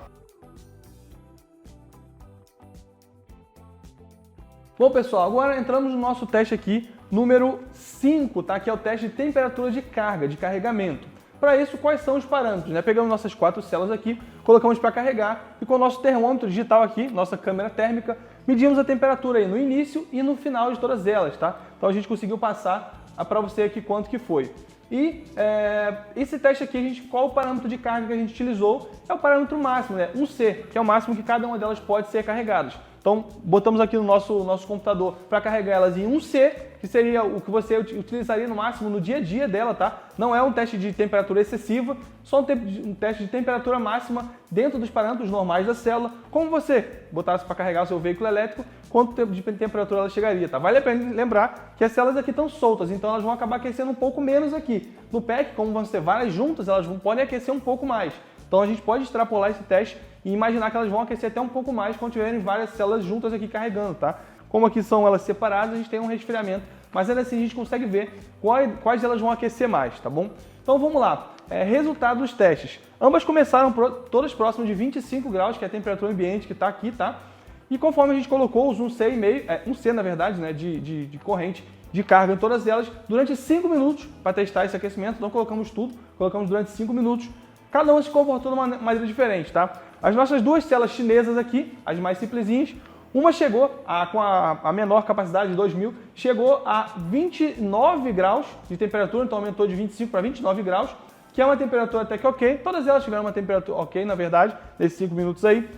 Bom, pessoal, agora entramos no nosso teste aqui, número 5, tá? Que é o teste de temperatura de carga, de carregamento. Para isso, quais são os parâmetros? Né? Pegamos nossas 4 células aqui, colocamos para carregar e com o nosso termômetro digital aqui, nossa câmera térmica, medimos a temperatura aí no início e no final de todas elas, tá? Então a gente conseguiu passar para você aqui quanto que foi. E esse teste aqui, qual o parâmetro de carga que a gente utilizou? É o parâmetro máximo, né? 1C, que é o máximo que cada uma delas pode ser carregadas. Então, botamos aqui no nosso computador para carregar elas em 1C, que seria o que você utilizaria no máximo no dia a dia dela, tá? Não é um teste de temperatura excessiva, só um teste de temperatura máxima dentro dos parâmetros normais da célula, como você botasse para carregar o seu veículo elétrico, quanto de temperatura ela chegaria, tá? Vale a pena lembrar que as células aqui estão soltas, então elas vão acabar aquecendo um pouco menos aqui. No pack, como vão ser várias juntas, elas podem aquecer um pouco mais. Então a gente pode extrapolar esse teste e imaginar que elas vão aquecer até um pouco mais quando tiverem várias células juntas aqui carregando, tá? Como aqui são elas separadas, a gente tem um resfriamento, mas ainda assim a gente consegue ver quais delas vão aquecer mais, tá bom? Então vamos lá, resultado dos testes. Ambas começaram todas próximas de 25 graus, que é a temperatura ambiente que está aqui, tá? E conforme a gente colocou os 1C, 1C na verdade, né, de corrente de carga em todas elas, durante 5 minutos para testar esse aquecimento, então colocamos tudo, colocamos durante 5 minutos, cada uma se comportou de uma maneira diferente, tá? As nossas 2 células chinesas aqui, as mais simplesinhas, uma chegou com a menor capacidade de 2.000, chegou a 29 graus de temperatura, então aumentou de 25 para 29 graus, que é uma temperatura até que ok. Todas elas tiveram uma temperatura ok, na verdade, nesses 5 minutos aí.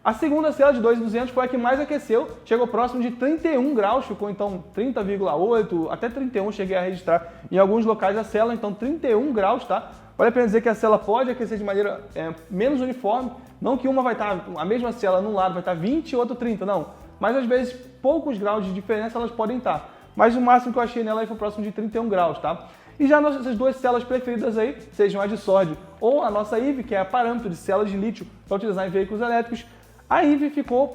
A segunda célula de 2.200 foi a que mais aqueceu, chegou próximo de 31 graus, ficou então 30,8, até 31 cheguei a registrar em alguns locais da célula, então 31 graus, tá? Vale a pena dizer que a célula pode aquecer de maneira menos uniforme, não que uma vai estar, a mesma célula num lado vai estar 20 e outra 30, não. Mas às vezes poucos graus de diferença elas podem estar. mas o máximo que eu achei nela aí foi próximo de 31 graus, tá? E já nossas duas células preferidas aí, sejam a de sódio ou a nossa IV, que é a parâmetro de células de lítio para utilizar em veículos elétricos, a IV ficou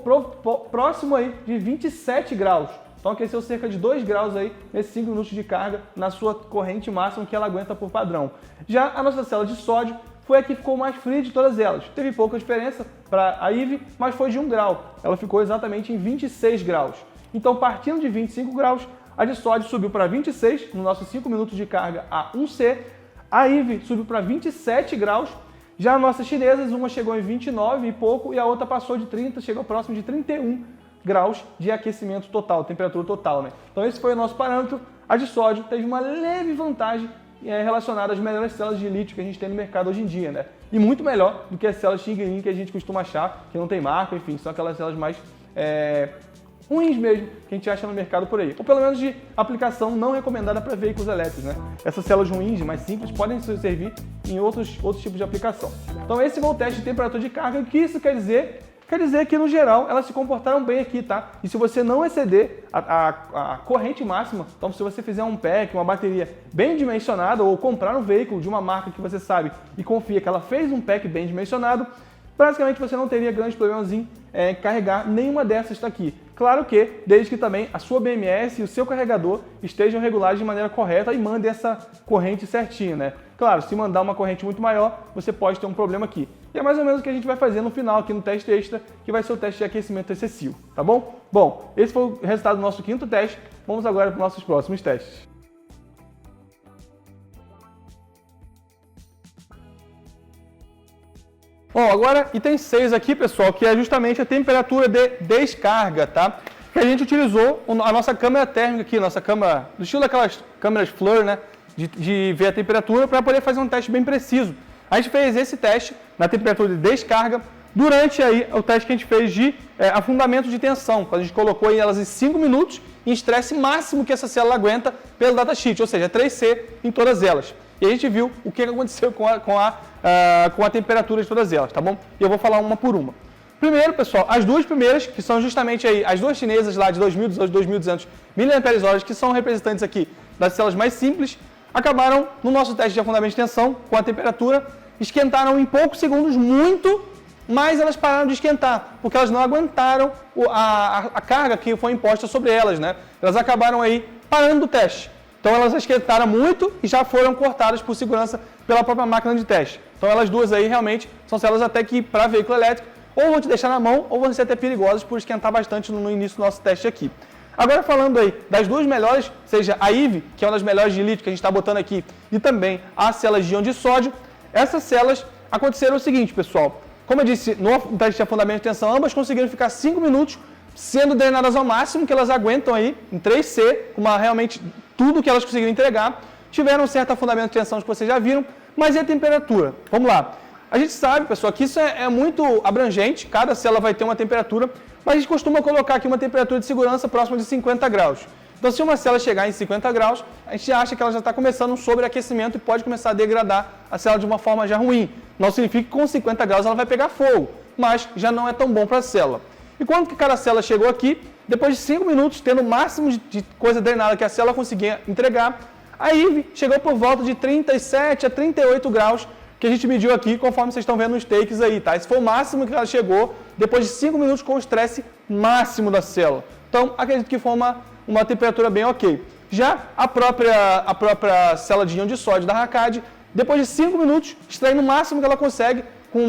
próximo aí de 27 graus. Então aqueceu cerca de 2 graus aí nesses 5 minutos de carga na sua corrente máxima que ela aguenta por padrão. Já a nossa célula de sódio foi a que ficou mais fria de todas elas. Teve pouca diferença para a IV, mas foi de 1 grau. Ela ficou exatamente em 26 graus. Então, partindo de 25 graus, a de sódio subiu para 26, no nosso 5 minutos de carga A1C. A IV subiu para 27 graus. Já as nossas chinesas, uma chegou em 29 e pouco, e a outra passou de 30, chegou próximo de 31 graus de aquecimento total, temperatura total, né? Então esse foi o nosso parâmetro. A de sódio teve uma leve vantagem relacionada às melhores células de lítio que a gente tem no mercado hoje em dia, né? E muito melhor do que as células Xing Ling que a gente costuma achar, que não tem marca, enfim, são aquelas células mais ruins mesmo que a gente acha no mercado por aí. Ou pelo menos de aplicação não recomendada para veículos elétricos, né? Essas células ruins, mais simples, podem servir em outros tipos de aplicação. Então esse foi o teste de temperatura de carga. E o que isso quer dizer? Quer dizer que, no geral, elas se comportaram bem aqui, tá? E se você não exceder a corrente máxima, então se você fizer um pack, uma bateria bem dimensionada, ou comprar um veículo de uma marca que você sabe e confia que ela fez um pack bem dimensionado, basicamente você não teria grandes problemas em carregar nenhuma dessas daqui. Claro que, desde que também a sua BMS e o seu carregador estejam regulados de maneira correta e mandem essa corrente certinha, né? Claro, se mandar uma corrente muito maior, você pode ter um problema aqui. E é mais ou menos o que a gente vai fazer no final aqui no teste extra, que vai ser o teste de aquecimento excessivo, tá bom? Bom, esse foi o resultado do nosso quinto teste. Vamos agora para os nossos próximos testes. Bom, agora item 6 aqui, pessoal, que é justamente a temperatura de descarga, tá? Que a gente utilizou a nossa câmera térmica aqui, nossa câmera, do estilo daquelas câmeras FLIR, né? De ver a temperatura para poder fazer um teste bem preciso. A gente fez esse teste na temperatura de descarga durante aí o teste que a gente fez de afundamento de tensão. Quando a gente colocou elas em 5 minutos em estresse máximo que essa célula aguenta pelo datasheet, ou seja, 3C em todas elas. E a gente viu o que aconteceu com a temperatura de todas elas, tá bom? E eu vou falar uma por uma. Primeiro, pessoal, as duas primeiras, que são justamente aí as duas chinesas lá de 2.200 a 2.200 mAh, que são representantes aqui das células mais simples, acabaram no nosso teste de afundamento de tensão com a temperatura, esquentaram em poucos segundos muito, mas elas pararam de esquentar, porque elas não aguentaram a carga que foi imposta sobre elas, né? Elas acabaram aí parando do teste. Então elas esquentaram muito e já foram cortadas por segurança pela própria máquina de teste. Então elas duas aí realmente são células até que para veículo elétrico ou vão te deixar na mão ou vão ser até perigosas por esquentar bastante no início do nosso teste aqui. Agora falando aí das duas melhores, seja a IV, que é uma das melhores de lítio que a gente está botando aqui, e também as células de íon de sódio, essas células aconteceram o seguinte, pessoal. Como eu disse, no teste de afundamento de tensão, ambas conseguiram ficar 5 minutos sendo drenadas ao máximo que elas aguentam aí, em 3C, realmente tudo que elas conseguiram entregar. Tiveram um certo afundamento de tensão que vocês já viram, mas e a temperatura? Vamos lá. A gente sabe, pessoal, que isso é muito abrangente, cada célula vai ter uma temperatura, mas a gente costuma colocar aqui uma temperatura de segurança próxima de 50 graus. Então, se uma célula chegar em 50 graus, a gente acha que ela já está começando um sobreaquecimento e pode começar a degradar a célula de uma forma já ruim. Não significa que com 50 graus ela vai pegar fogo, mas já não é tão bom para a célula. E quando que cada célula chegou aqui, depois de 5 minutos, tendo o máximo de coisa drenada que a célula conseguia entregar, a IV chegou por volta de 37 a 38 graus, que a gente mediu aqui, conforme vocês estão vendo nos takes aí, tá? Esse foi o máximo que ela chegou, depois de 5 minutos com o estresse máximo da célula. Então, acredito que foi uma temperatura bem ok. Já a própria célula de íon de sódio da Rakad, depois de 5 minutos, extraindo o máximo que ela consegue, com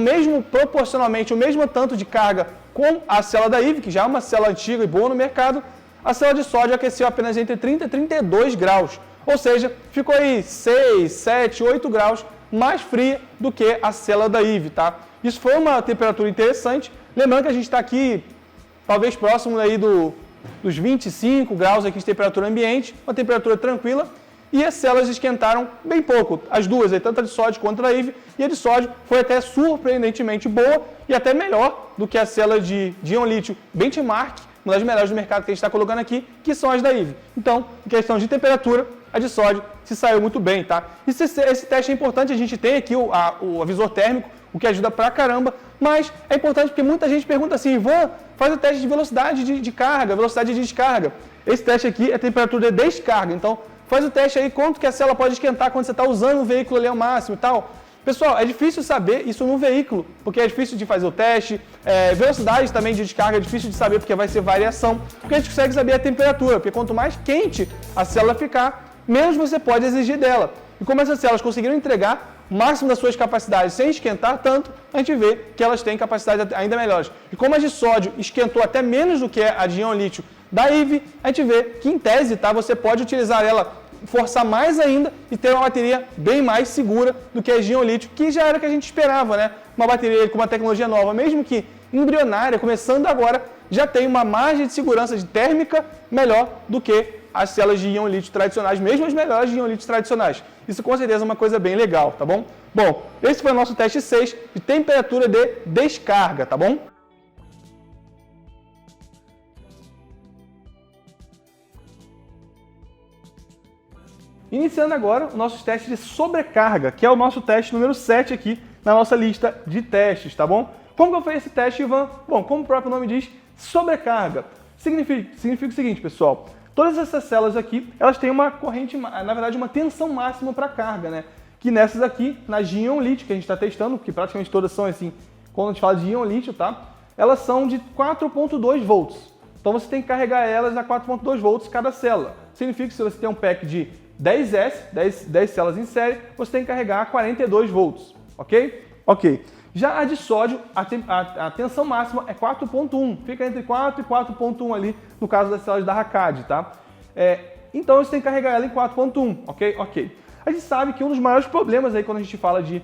proporcionalmente o mesmo tanto de carga com a célula da IV, que já é uma célula antiga e boa no mercado, a célula de sódio aqueceu apenas entre 30 e 32 graus. Ou seja, ficou aí 6, 7, 8 graus mais fria do que a célula da IV, tá? Isso foi uma temperatura interessante. Lembrando que a gente está aqui, talvez próximo aí dos 25 graus aqui de temperatura ambiente, uma temperatura tranquila, e as células esquentaram bem pouco, as duas, tanto a de sódio quanto a IV, e a de sódio foi até surpreendentemente boa e até melhor do que a célula de íon lítio benchmark, uma das melhores do mercado que a gente está colocando aqui, que são as da IV. Então, em questão de temperatura, a de sódio se saiu muito bem, tá? Esse teste é importante, a gente tem aqui o avisor térmico, o que ajuda pra caramba, mas é importante porque muita gente pergunta assim, Ivan, faz o teste de velocidade de carga, velocidade de descarga. Esse teste aqui é temperatura de descarga, então faz o teste aí, quanto que a célula pode esquentar quando você está usando o veículo ali ao máximo e tal. Pessoal, é difícil saber isso no veículo, porque é difícil de fazer o teste, velocidade também de descarga é difícil de saber porque vai ser variação, porque a gente consegue saber a temperatura, porque quanto mais quente a célula ficar, menos você pode exigir dela. E como essas células conseguiram entregar o máximo das suas capacidades sem esquentar tanto, a gente vê que elas têm capacidades ainda melhores. E como a de sódio esquentou até menos do que a de íon lítio da IV, a gente vê que em tese, tá, você pode utilizar ela, forçar mais ainda e ter uma bateria bem mais segura do que a de íon lítio, que já era o que a gente esperava, né? Uma bateria com uma tecnologia nova, mesmo que embrionária, começando agora, já tem uma margem de segurança de térmica melhor do que as células de íon lítio tradicionais, mesmo as melhores de íon lítio tradicionais. Isso com certeza é uma coisa bem legal, tá bom? Bom, esse foi o nosso teste 6 de temperatura de descarga, tá bom? Iniciando agora o nosso teste de sobrecarga, que é o nosso teste número 7 aqui na nossa lista de testes, tá bom? Como que eu fiz esse teste, Ivan? Bom, como o próprio nome diz, sobrecarga. Significa o seguinte, pessoal, todas essas células aqui, elas têm uma corrente, na verdade, uma tensão máxima para carga, né? Que nessas aqui, nas de íon lítio, que a gente está testando, que praticamente todas são assim, quando a gente fala de íon lítio, tá? Elas são de 4.2 volts. Então você tem que carregar elas a 4.2 volts cada célula. Significa que se você tem um pack de 10 células em série, você tem que carregar a 42 volts, ok? Ok. Já a de sódio, a tensão máxima é 4.1, fica entre 4 e 4.1 ali, no caso das células da RACAD, tá? Então você tem que carregar ela em 4.1, ok? Ok. A gente sabe que um dos maiores problemas aí quando a gente fala de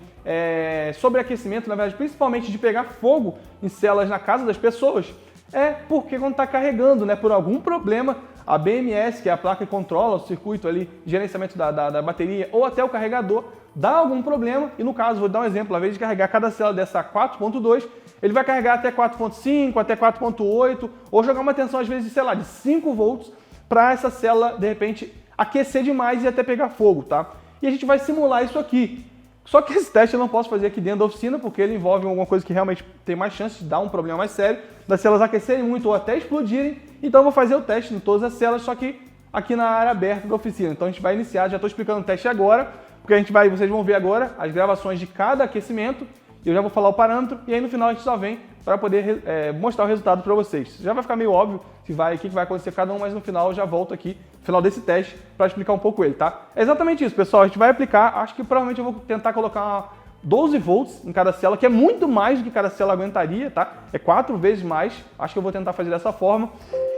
sobreaquecimento, na verdade, principalmente de pegar fogo em células na casa das pessoas, é porque quando está carregando, né, por algum problema, a BMS, que é a placa que controla o circuito ali, gerenciamento da bateria, ou até o carregador, dá algum problema, e no caso, vou dar um exemplo, ao invés de carregar cada célula dessa 4.2, ele vai carregar até 4.5, até 4.8, ou jogar uma tensão, às vezes, sei lá, de 5 volts, para essa célula, de repente, aquecer demais e até pegar fogo, tá? E a gente vai simular isso aqui. Só que esse teste eu não posso fazer aqui dentro da oficina, porque ele envolve alguma coisa que realmente tem mais chance de dar um problema mais sério, das células aquecerem muito ou até explodirem. Então eu vou fazer o teste em todas as células, só que aqui na área aberta da oficina. Então a gente vai iniciar, já estou explicando o teste agora, porque vocês vão ver agora as gravações de cada aquecimento, eu já vou falar o parâmetro, e aí no final a gente só vem para poder mostrar o resultado para vocês. Já vai ficar meio óbvio o que vai acontecer cada um, mas no final eu já volto aqui, no final desse teste, para explicar um pouco ele, tá? É exatamente isso, pessoal. A gente vai aplicar, acho que provavelmente eu vou tentar colocar 12 volts em cada célula, que é muito mais do que cada célula aguentaria, tá? É 4 vezes mais, acho que eu vou tentar fazer dessa forma,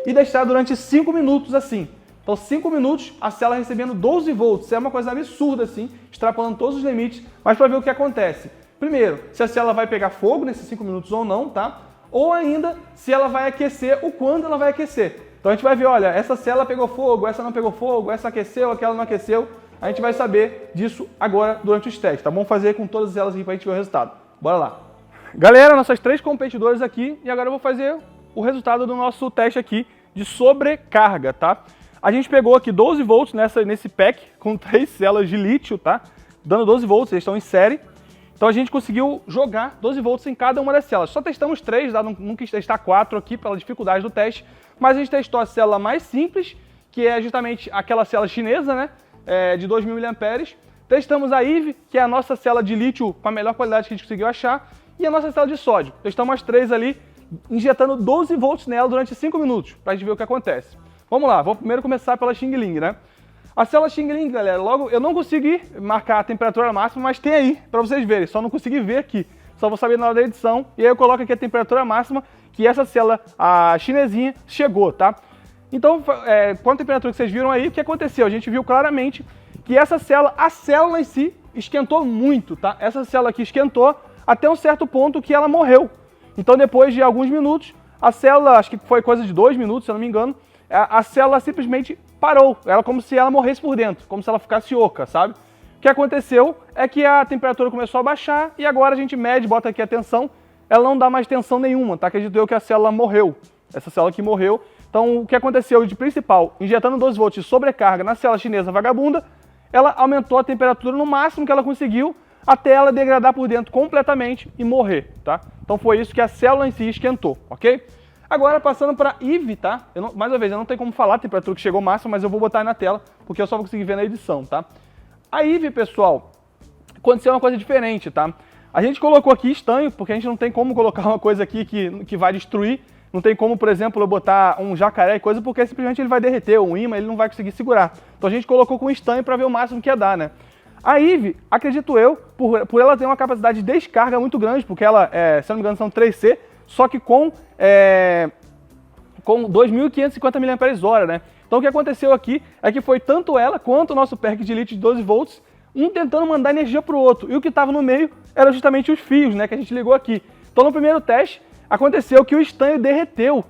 e deixar durante 5 minutos assim. Então 5 minutos, a célula recebendo 12 volts, é uma coisa absurda assim, extrapolando todos os limites, mas para ver o que acontece. Primeiro, se a célula vai pegar fogo nesses 5 minutos ou não, tá? Ou ainda, se ela vai aquecer, o quando ela vai aquecer. Então a gente vai ver, olha, essa célula pegou fogo, essa não pegou fogo, essa aqueceu, aquela não aqueceu. A gente vai saber disso agora durante os testes, tá bom? Fazer com todas elas aqui pra gente ver o resultado. Bora lá. Galera, nossas 3 competidoras aqui, e agora eu vou fazer o resultado do nosso teste aqui de sobrecarga, tá? A gente pegou aqui 12 volts nesse pack com 3 células de lítio, tá? Dando 12 volts, eles estão em série. Então a gente conseguiu jogar 12 volts em cada uma das células. Só testamos 3, tá? Não quis testar 4 aqui pela dificuldade do teste, mas a gente testou a célula mais simples, que é justamente aquela célula chinesa, né? De 2.000 mAh. Testamos a IV, que é a nossa célula de lítio com a melhor qualidade que a gente conseguiu achar, e a nossa célula de sódio. Testamos as 3 ali, injetando 12 volts nela durante 5 minutos, para a gente ver o que acontece. Vamos lá, vamos primeiro começar pela Xing Ling, né? A célula Xing Ling, galera, logo eu não consegui marcar a temperatura máxima, mas tem aí para vocês verem, só não consegui ver aqui. Só vou saber na hora da edição, e aí eu coloco aqui a temperatura máxima que essa célula, a chinesinha, chegou, tá? Então, com a temperatura que vocês viram aí, o que aconteceu? A gente viu claramente que a célula em si esquentou muito, tá? Essa célula aqui esquentou até um certo ponto que ela morreu. Então, depois de alguns minutos, a célula, acho que foi coisa de 2 minutos, se eu não me engano, a célula simplesmente parou. Era como se ela morresse por dentro, como se ela ficasse oca, sabe? O que aconteceu é que a temperatura começou a baixar e agora a gente mede, bota aqui a tensão, ela não dá mais tensão nenhuma, tá? Acredito eu que a célula morreu. Essa célula aqui morreu. Então, o que aconteceu de principal, injetando 12 volts de sobrecarga na célula chinesa vagabunda, ela aumentou a temperatura no máximo que ela conseguiu até ela degradar por dentro completamente e morrer, tá? Então foi isso que a célula em si esquentou, ok? Agora passando para EVE, tá? Mais uma vez, eu não tenho como falar a temperatura que chegou máxima, mas eu vou botar aí na tela, porque eu só vou conseguir ver na edição, tá? A EVE, pessoal, aconteceu uma coisa diferente, tá? A gente colocou aqui estanho, porque a gente não tem como colocar uma coisa aqui que vai destruir. Não tem como, por exemplo, eu botar um jacaré e coisa, porque simplesmente ele vai derreter, um imã, ele não vai conseguir segurar. Então a gente colocou com estanho para ver o máximo que ia dar, né? A EVE, acredito eu, por ela ter uma capacidade de descarga muito grande, porque ela, se eu não me engano, são 3C, só que com 2.550 mAh, né? Então o que aconteceu aqui é que foi tanto ela quanto o nosso perk de lítio de 12 volts, um tentando mandar energia para o outro, e o que estava no meio era justamente os fios, né, que a gente ligou aqui. Então no primeiro teste, aconteceu que o estanho derreteu.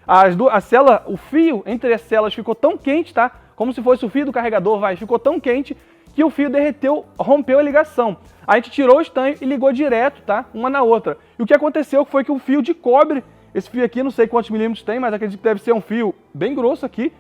A célula, o fio entre as células ficou tão quente, tá? Como se fosse o fio do carregador, ficou tão quente que o fio derreteu, rompeu a ligação. A gente tirou o estanho e ligou direto, tá? Uma na outra. E o que aconteceu foi que o fio de cobre, esse fio aqui, não sei quantos milímetros tem, mas acredito que deve ser um fio bem grosso aqui,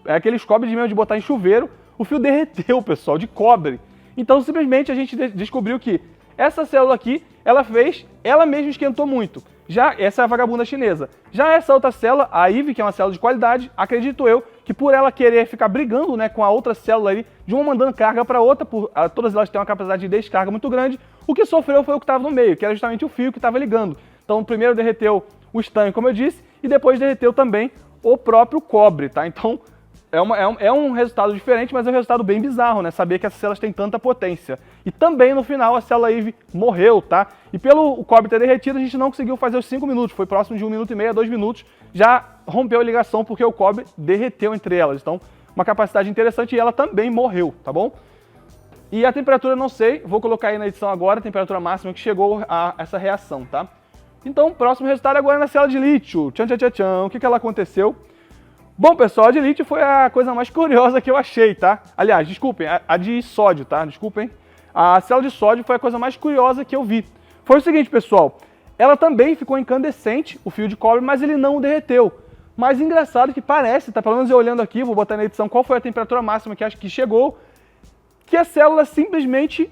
é aqueles cobres mesmo de botar em chuveiro, o fio derreteu, pessoal, de cobre. Então simplesmente a gente descobriu que essa célula aqui, ela mesma esquentou muito. Já essa é a vagabunda chinesa. Já essa outra célula, a EVE, que é uma célula de qualidade, acredito eu que por ela querer ficar brigando, né, com a outra célula ali, de uma mandando carga para outra, todas elas têm uma capacidade de descarga muito grande, o que sofreu foi o que estava no meio, que era justamente o fio que estava ligando. Então primeiro derreteu o estanho, como eu disse, e depois derreteu também o próprio cobre, tá? Então é um resultado diferente, mas é um resultado bem bizarro, né? Saber que essas células têm tanta potência. E também, no final, a célula EVE morreu, tá? E pelo cobre ter derretido, a gente não conseguiu fazer os 5 minutos. Foi próximo de 1 minuto e meio a 2 minutos. Já rompeu a ligação porque o cobre derreteu entre elas. Então, uma capacidade interessante e ela também morreu, tá bom? E a temperatura, não sei. Vou colocar aí na edição agora a temperatura máxima que chegou a essa reação, tá? Então, o próximo resultado agora é na célula de lítio. Tchan, tchan, tchan, tchan. O que ela aconteceu? Bom, pessoal, a de lítio foi a coisa mais curiosa que eu achei, tá? Aliás, desculpem, a de sódio, tá? Desculpem. A célula de sódio foi a coisa mais curiosa que eu vi. Foi o seguinte, pessoal, ela também ficou incandescente, o fio de cobre, mas ele não derreteu. Mas engraçado que parece, tá? Pelo menos eu olhando aqui, vou botar na edição qual foi a temperatura máxima que acho que chegou, que a célula simplesmente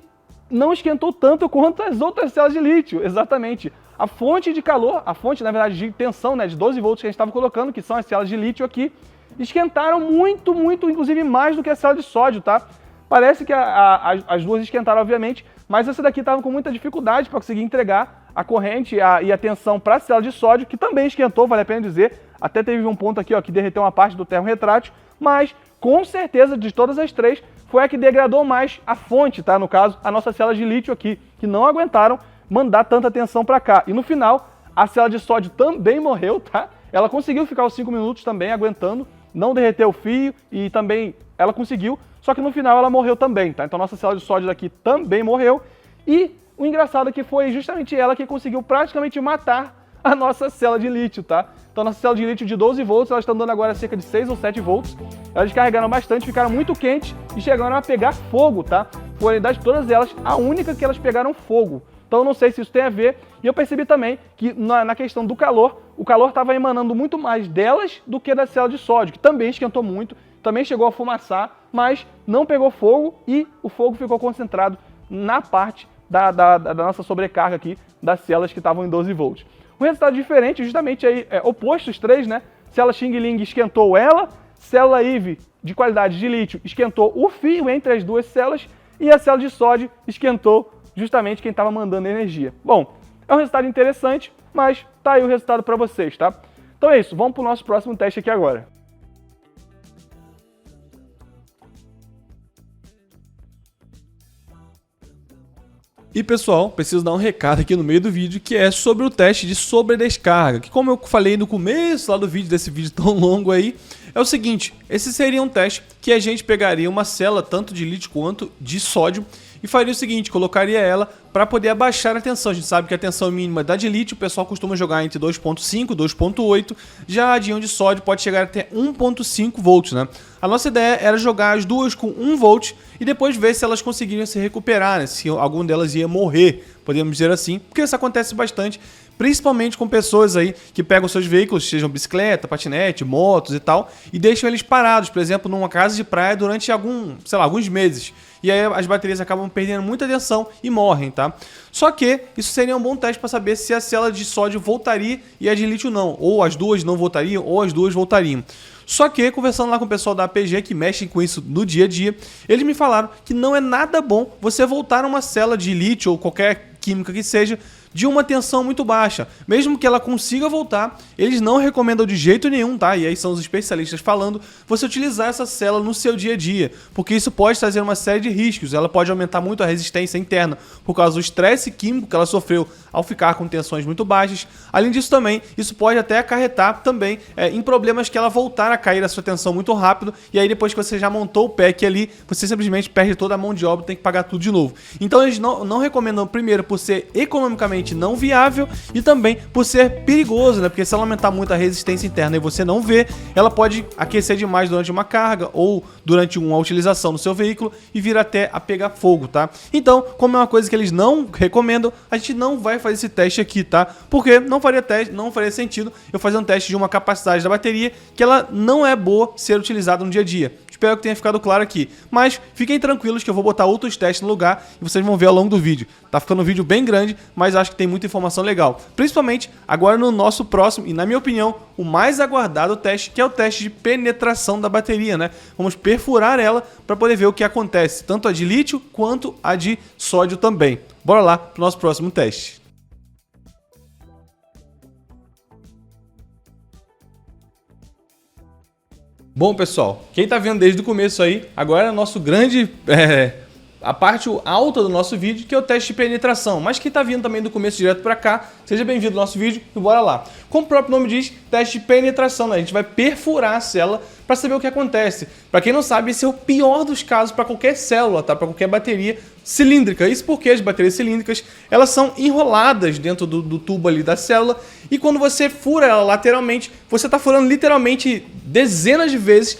não esquentou tanto quanto as outras células de lítio, exatamente. A fonte de calor, a fonte, na verdade, de tensão, né, de 12 volts que a gente estava colocando, que são as células de lítio aqui, esquentaram muito, inclusive mais do que a célula de sódio, tá? Parece que as duas esquentaram, obviamente, mas essa daqui estava com muita dificuldade para conseguir entregar a corrente e a tensão para a célula de sódio, que também esquentou, vale a pena dizer. Até teve um ponto aqui, ó, que derreteu uma parte do termo retrátil, mas com certeza, de todas as três, foi a que degradou mais a fonte, tá? No caso, a nossa célula de lítio aqui, que não aguentaram mandar tanta tensão para cá. E no final, a célula de sódio também morreu, tá? Ela conseguiu ficar os 5 minutos também aguentando, não derreteu o fio e também ela conseguiu, só que no final ela morreu também, tá? Então nossa célula de sódio daqui também morreu e o engraçado é que foi justamente ela que conseguiu praticamente matar a nossa célula de lítio, tá? Então nossa célula de lítio de 12 volts, elas estão dando agora cerca de 6 ou 7 volts, elas descarregaram bastante, ficaram muito quentes e chegaram a pegar fogo, tá? Foi das todas elas a única que elas pegaram fogo. Então eu não sei se isso tem a ver, e eu percebi também que na questão do calor, o calor estava emanando muito mais delas do que da célula de sódio, que também esquentou muito, também chegou a fumaçar, mas não pegou fogo e o fogo ficou concentrado na parte da nossa sobrecarga aqui das células que estavam em 12 volts. Um resultado diferente, justamente aí, oposto os três, né? Célula Xing Ling esquentou ela, célula EVE de qualidade de lítio esquentou o fio entre as duas células e a célula de sódio esquentou justamente quem estava mandando energia. Bom, é um resultado interessante, mas tá aí o resultado para vocês, tá? Então é isso, vamos para o nosso próximo teste aqui agora. E pessoal, preciso dar um recado aqui no meio do vídeo, que é sobre o teste de sobredescarga, que como eu falei no começo lá do vídeo, desse vídeo tão longo aí, é o seguinte, esse seria um teste que a gente pegaria uma célula tanto de lítio quanto de sódio e faria o seguinte, colocaria ela para poder abaixar a tensão. A gente sabe que a tensão mínima da de lítio o pessoal costuma jogar entre 2.5 e 2.8, já a de íon de sódio pode chegar até 1.5 volts, né? A nossa ideia era jogar as duas com 1 volt e depois ver se elas conseguiriam se recuperar, né? Se alguma delas ia morrer, podemos dizer assim, porque isso acontece bastante, principalmente com pessoas aí que pegam seus veículos, sejam bicicleta, patinete, motos e tal, e deixam eles parados, por exemplo, numa casa de praia durante alguns meses. E aí as baterias acabam perdendo muita tensão e morrem, tá? Só que isso seria um bom teste para saber se a célula de sódio voltaria e a de lítio não. Ou as duas não voltariam, ou as duas voltariam. Só que, conversando lá com o pessoal da APG, que mexem com isso no dia a dia, eles me falaram que não é nada bom você voltar uma célula de lítio ou qualquer química que seja de uma tensão muito baixa. Mesmo que ela consiga voltar, eles não recomendam de jeito nenhum, tá? E aí são os especialistas falando, você utilizar essa célula no seu dia a dia, porque isso pode trazer uma série de riscos. Ela pode aumentar muito a resistência interna por causa do estresse químico que ela sofreu ao ficar com tensões muito baixas. Além disso também, isso pode até acarretar também em problemas que ela voltar a cair a sua tensão muito rápido, e aí depois que você já montou o pack ali, você simplesmente perde toda a mão de obra e tem que pagar tudo de novo. Então eles não recomendam, primeiro, por ser economicamente não viável e também por ser perigoso, né? Porque se ela aumentar muito a resistência interna e você não vê, ela pode aquecer demais durante uma carga ou durante uma utilização no seu veículo e vir até a pegar fogo, tá? Então, como é uma coisa que eles não recomendam, a gente não vai fazer esse teste aqui, tá? Porque não faria sentido eu fazer um teste de uma capacidade da bateria que ela não é boa ser utilizada no dia a dia. Espero que tenha ficado claro aqui. Mas fiquem tranquilos que eu vou botar outros testes no lugar e vocês vão ver ao longo do vídeo. Tá ficando um vídeo bem grande, mas acho que tem muita informação legal. Principalmente agora no nosso próximo e, na minha opinião, o mais aguardado teste, que é o teste de penetração da bateria, né? Vamos perfurar ela para poder ver o que acontece, tanto a de lítio quanto a de sódio também. Bora lá pro nosso próximo teste. Bom, pessoal, quem tá vendo desde o começo aí, agora é o nosso grande... a parte alta do nosso vídeo, que é o teste de penetração. Mas quem tá vindo também do começo direto pra cá, seja bem-vindo ao nosso vídeo e bora lá. Como o próprio nome diz, teste de penetração, né? A gente vai perfurar a célula para saber o que acontece. Para quem não sabe, esse é o pior dos casos para qualquer célula, tá? Para qualquer bateria cilíndrica. Isso porque as baterias cilíndricas, elas são enroladas dentro do tubo ali da célula, e quando você fura ela lateralmente, você está furando literalmente dezenas de vezes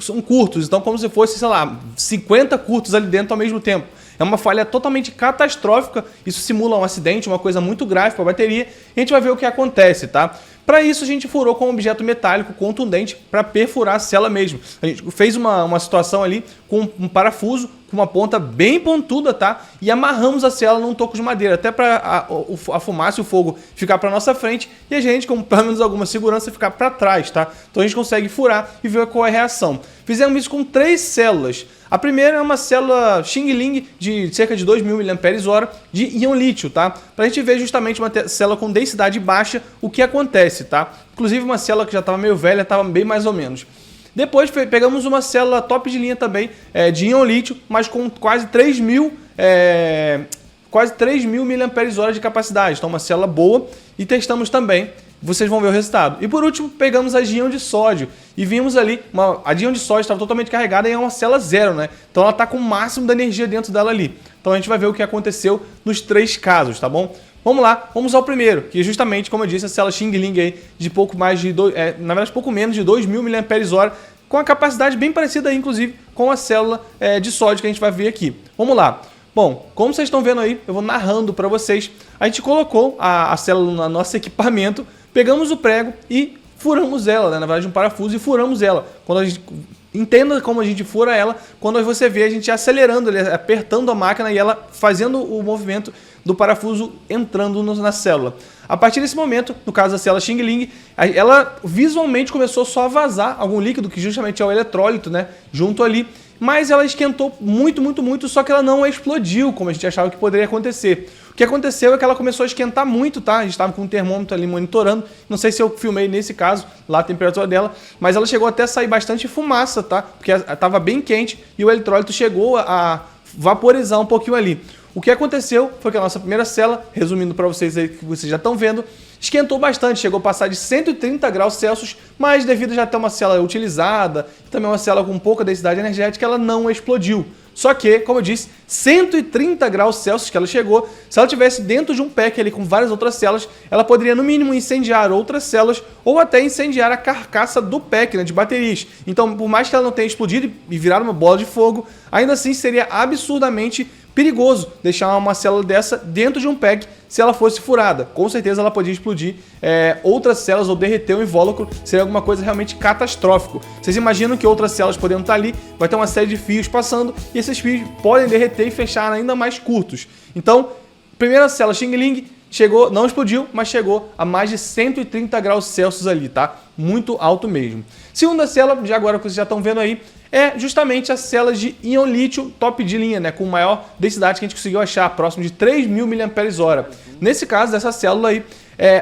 são curtos. Então, como se fosse, sei lá, 50 curtos ali dentro ao mesmo tempo. É uma falha totalmente catastrófica, isso simula um acidente, uma coisa muito grave para a bateria, e a gente vai ver o que acontece, tá? Para isso, a gente furou com um objeto metálico contundente para perfurar a célula mesmo. A gente fez uma situação ali com um parafuso, com uma ponta bem pontuda, tá? E amarramos a célula num toco de madeira, até para a fumaça e o fogo ficar para nossa frente e a gente, com pelo menos alguma segurança, ficar para trás, tá? Então a gente consegue furar e ver qual é a reação. Fizemos isso com 3 células. A primeira é uma célula Xing Ling de cerca de 2.000 mAh de íon lítio, tá? Pra gente ver justamente uma célula com densidade baixa, o que acontece, tá? Inclusive uma célula que já estava meio velha, estava bem mais ou menos. Depois pegamos uma célula top de linha também, de íon lítio, mas com quase 3.000 mAh de capacidade. Então uma célula boa, e testamos também. Vocês vão ver o resultado. E por último, pegamos a de íon de sódio e vimos ali, a de íon de sódio estava totalmente carregada e é uma célula zero, né? Então ela está com o máximo da energia dentro dela ali. Então a gente vai ver o que aconteceu nos 3 casos, tá bom? Vamos lá, vamos ao primeiro, que é justamente, como eu disse, a célula Xing Ling aí de pouco mais de, na verdade, pouco menos de 2.000 mAh, com a capacidade bem parecida aí, inclusive, com a célula de sódio que a gente vai ver aqui. Vamos lá. Bom, como vocês estão vendo aí, eu vou narrando para vocês. A gente colocou a célula no nosso equipamento, pegamos o prego e furamos ela, né? Na verdade, um parafuso, e furamos ela. Quando a gente entenda como a gente fura ela, quando você vê a gente acelerando, apertando a máquina e ela fazendo o movimento do parafuso entrando na célula. A partir desse momento, no caso da célula Xing Ling, ela visualmente começou só a vazar algum líquido, que justamente é o eletrólito, né? Junto ali. Mas ela esquentou muito, só que ela não explodiu, como a gente achava que poderia acontecer. O que aconteceu é que ela começou a esquentar muito, tá? A gente estava com um termômetro ali monitorando, não sei se eu filmei nesse caso, lá a temperatura dela, mas ela chegou até a sair bastante fumaça, tá? Porque estava bem quente e o eletrólito chegou a vaporizar um pouquinho ali. O que aconteceu foi que a nossa primeira célula, resumindo para vocês aí que vocês já estão vendo, esquentou bastante, chegou a passar de 130 graus Celsius, mas devido a já ter uma célula utilizada, também uma célula com pouca densidade energética, ela não explodiu. Só que, como eu disse, 130 graus Celsius que ela chegou, se ela estivesse dentro de um pack ali com várias outras células, ela poderia no mínimo incendiar outras células ou até incendiar a carcaça do pack, né, de baterias. Então, por mais que ela não tenha explodido e virado uma bola de fogo, ainda assim seria absurdamente perigoso deixar uma célula dessa dentro de um pack se ela fosse furada. Com certeza ela podia explodir outras células ou derreter o invólucro, seria alguma coisa realmente catastrófico. Vocês imaginam que outras células poderiam estar ali, vai ter uma série de fios passando e esses fios podem derreter e fechar ainda mais curtos. Então, primeira célula Xing Ling chegou, não explodiu, mas chegou a mais de 130 graus Celsius ali, tá? Muito alto mesmo. Segunda célula, já agora que vocês já estão vendo aí, é justamente a célula de íon lítio top de linha, né? Com maior densidade que a gente conseguiu achar, próximo de 3.000 mAh. Nesse caso, dessa célula aí,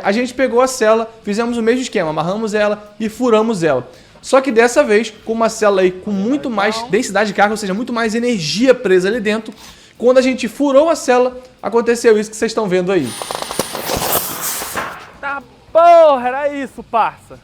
a gente pegou a célula, fizemos o mesmo esquema, amarramos ela e furamos ela. Só que dessa vez, com uma célula aí com muito mais densidade de carga, ou seja, muito mais energia presa ali dentro, quando a gente furou a célula, aconteceu isso que vocês estão vendo aí. Tá porra, era isso, parça.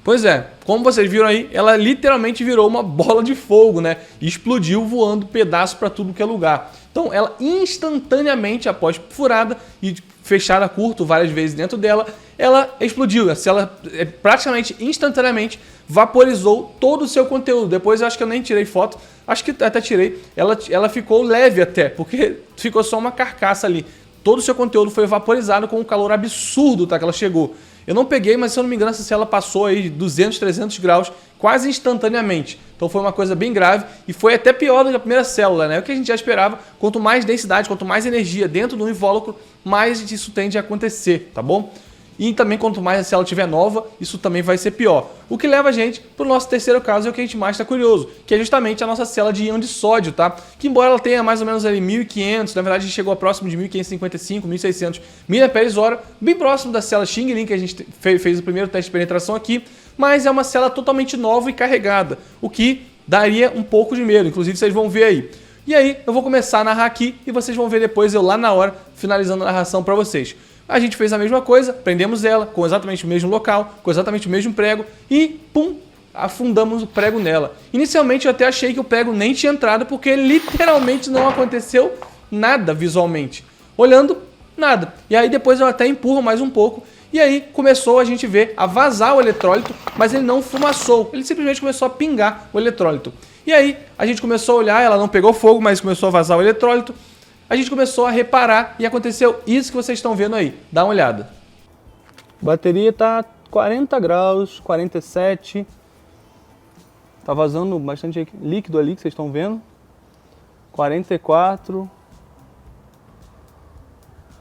Pois é, como vocês viram aí, ela literalmente virou uma bola de fogo, né? E explodiu voando pedaço para tudo que é lugar. Então ela instantaneamente, após furada e fechada curto várias vezes dentro dela, ela explodiu. A célula praticamente instantaneamente vaporizou todo o seu conteúdo. Depois eu acho que eu nem tirei foto, acho que até tirei. Ela ficou leve até, porque ficou só uma carcaça ali. Todo o seu conteúdo foi vaporizado com um calor absurdo, tá? Que ela chegou. Eu não peguei, mas se eu não me engano, essa célula passou aí de 200, 300 graus quase instantaneamente. Então foi uma coisa bem grave e foi até pior do que a primeira célula, né? O que a gente já esperava, quanto mais densidade, quanto mais energia dentro do invólucro, mais isso tende a acontecer, tá bom? E também quanto mais a célula estiver nova, isso também vai ser pior. O que leva a gente para o nosso terceiro caso, é o que a gente mais está curioso, que é justamente a nossa célula de íon de sódio, tá? Que embora ela tenha mais ou menos ali 1.500, na verdade a gente chegou a próximo de 1.555, 1.600 mAh, bem próximo da célula Xing Ling, que a gente fez o primeiro teste de penetração aqui, mas é uma célula totalmente nova e carregada, o que daria um pouco de medo, inclusive vocês vão ver aí. E aí eu vou começar a narrar aqui e vocês vão ver depois eu lá na hora, finalizando a narração para vocês. A gente fez a mesma coisa, prendemos ela com exatamente o mesmo local, com exatamente o mesmo prego e, pum, afundamos o prego nela. Inicialmente eu até achei que o prego nem tinha entrado porque literalmente não aconteceu nada visualmente. Olhando, nada. E aí depois eu até empurro mais um pouco e aí começou a gente ver a vazar o eletrólito, mas ele não fumaçou, ele simplesmente começou a pingar o eletrólito. E aí a gente começou a olhar, ela não pegou fogo, mas começou a vazar o eletrólito. A gente começou a reparar e aconteceu isso que vocês estão vendo aí. Dá uma olhada. Bateria tá 40 graus, 47. Tá vazando bastante líquido ali que vocês estão vendo. 44.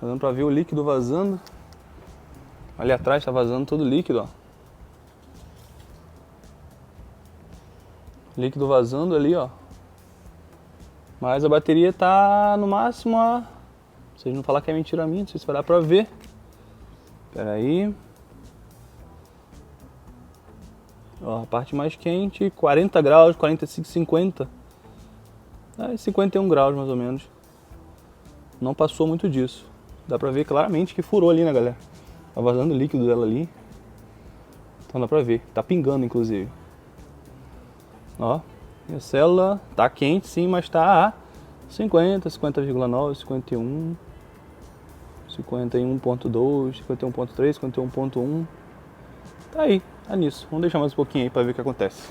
Tá dando pra ver o líquido vazando. Ali atrás tá vazando todo o líquido, ó. Líquido vazando ali, ó. Mas a bateria tá no máximo a... Vocês não falar que é mentira minha, não sei se vai dar pra ver. Pera aí. Ó, a parte mais quente, 40 graus, 45, 50. 51 graus mais ou menos. Não passou muito disso. Dá pra ver claramente que furou ali, né, galera? Tá vazando o líquido dela ali. Então dá pra ver. Tá pingando, inclusive. Ó. E a célula tá quente sim, mas tá a 50, 50,9, 51, 51,2, 51,3, 51,1. Tá aí, tá nisso. Vamos deixar mais um pouquinho aí pra ver o que acontece.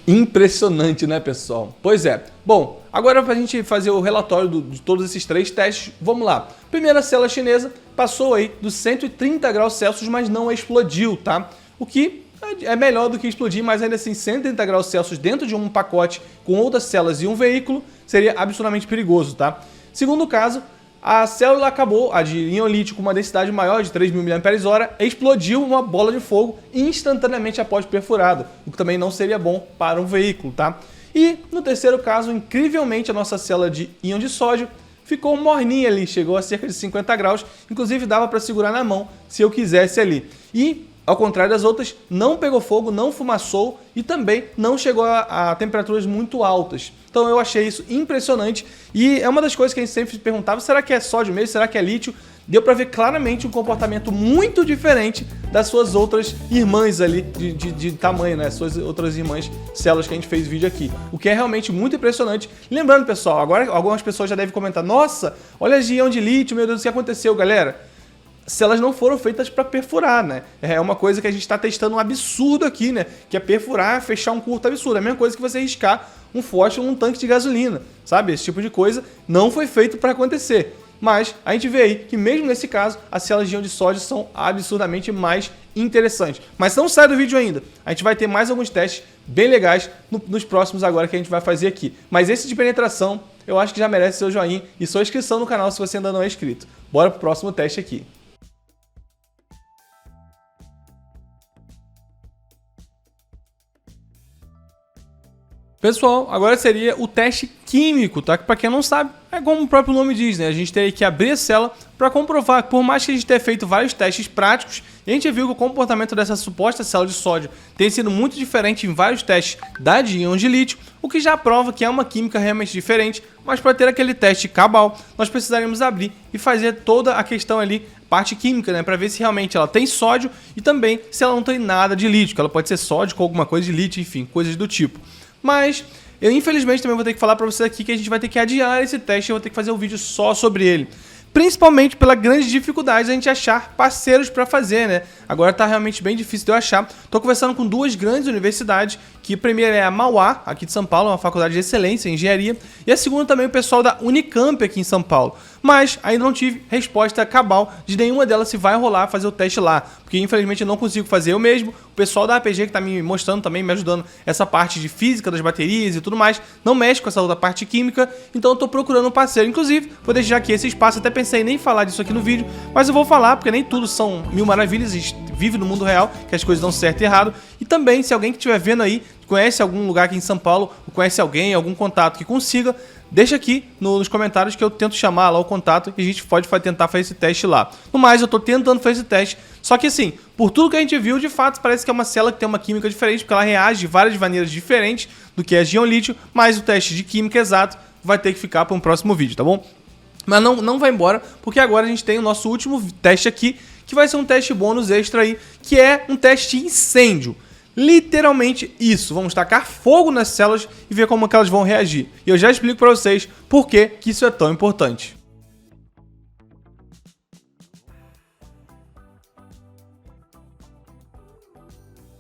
Impressionante, né, pessoal? Pois é. Bom, agora pra gente fazer o relatório de todos esses três testes, vamos lá. Primeira célula chinesa passou aí dos 130 graus Celsius, mas não explodiu, tá? O que é melhor do que explodir, mas ainda assim 130 graus Celsius dentro de um pacote com outras células e um veículo seria absurdamente perigoso, tá? Segundo caso, a célula acabou, a de íon lítio com uma densidade maior de 3.000 mAh, explodiu uma bola de fogo instantaneamente após perfurada, o que também não seria bom para um veículo, tá? E no terceiro caso, incrivelmente, a nossa célula de íon de sódio ficou morninha ali, chegou a cerca de 50 graus, inclusive dava para segurar na mão se eu quisesse ali. E ao contrário das outras, não pegou fogo, não fumaçou e também não chegou a temperaturas muito altas. Então eu achei isso impressionante e é uma das coisas que a gente sempre se perguntava, será que é sódio mesmo, será que é lítio? Deu para ver claramente um comportamento muito diferente das suas outras irmãs ali de tamanho, né? Suas outras irmãs células que a gente fez vídeo aqui. O que é realmente muito impressionante. Lembrando, pessoal, agora algumas pessoas já devem comentar, nossa, olha a íon de lítio, meu Deus, o que aconteceu, galera? se elas não foram feitas para perfurar, né? É uma coisa que a gente está testando um absurdo aqui, né? Que é perfurar, fechar um curto absurdo. É a mesma coisa que você riscar um fósforo num tanque de gasolina, sabe? Esse tipo de coisa não foi feito para acontecer. Mas a gente vê aí que mesmo nesse caso, as células de íon de sódio são absurdamente mais interessantes. Mas não sai do vídeo ainda. A gente vai ter mais alguns testes bem legais nos próximos agora que a gente vai fazer aqui. Mas esse de penetração, eu acho que já merece seu joinha e sua inscrição no canal se você ainda não é inscrito. Bora pro próximo teste aqui. Pessoal, agora seria o teste químico, tá? Que para quem não sabe, é como o próprio nome diz, né? A gente teria que abrir a célula para comprovar que por mais que a gente tenha feito vários testes práticos, a gente viu que o comportamento dessa suposta célula de sódio tem sido muito diferente em vários testes da de íon de lítio, o que já prova que é uma química realmente diferente, mas para ter aquele teste cabal, nós precisaríamos abrir e fazer toda a questão ali, parte química, né? Para ver se realmente ela tem sódio e também se ela não tem nada de lítio, que ela pode ser sódio com alguma coisa de lítio, enfim, coisas do tipo. Mas eu infelizmente também vou ter que falar para você aqui que a gente vai ter que adiar esse teste e eu vou ter que fazer um vídeo só sobre ele. Principalmente pela grande dificuldade de a gente achar parceiros para fazer, né? Agora tá realmente bem difícil de eu achar. Tô conversando com duas grandes universidades, que a primeira é a Mauá, aqui de São Paulo, uma faculdade de excelência em engenharia, e a segunda também o pessoal da Unicamp aqui em São Paulo. Mas ainda não tive resposta cabal de nenhuma delas se vai rolar fazer o teste lá, porque infelizmente eu não consigo fazer eu mesmo. O pessoal da APG que tá me mostrando também, me ajudando essa parte de física das baterias e tudo mais, não mexe com essa outra parte química, então eu tô procurando um parceiro. Inclusive, vou deixar aqui esse espaço, até pensei em nem falar disso aqui no vídeo, mas eu vou falar, porque nem tudo são mil maravilhas, a gente vive no mundo real, que as coisas dão certo e errado. E também, se alguém que estiver vendo aí, conhece algum lugar aqui em São Paulo, ou conhece alguém, algum contato que consiga, deixa aqui nos comentários que eu tento chamar lá o contato e a gente pode tentar fazer esse teste lá. No mais, eu tô tentando fazer esse teste, só que assim, por tudo que a gente viu, de fato, parece que é uma célula que tem uma química diferente, porque ela reage de várias maneiras diferentes do que é de íon lítio, mas o teste de química exato vai ter que ficar para um próximo vídeo, tá bom? Mas não vai embora, porque agora a gente tem o nosso último teste aqui, que vai ser um teste bônus extra aí, que é um teste de incêndio. Literalmente isso, vamos tacar fogo nas células e ver como que elas vão reagir. E eu já explico para vocês por que isso é tão importante.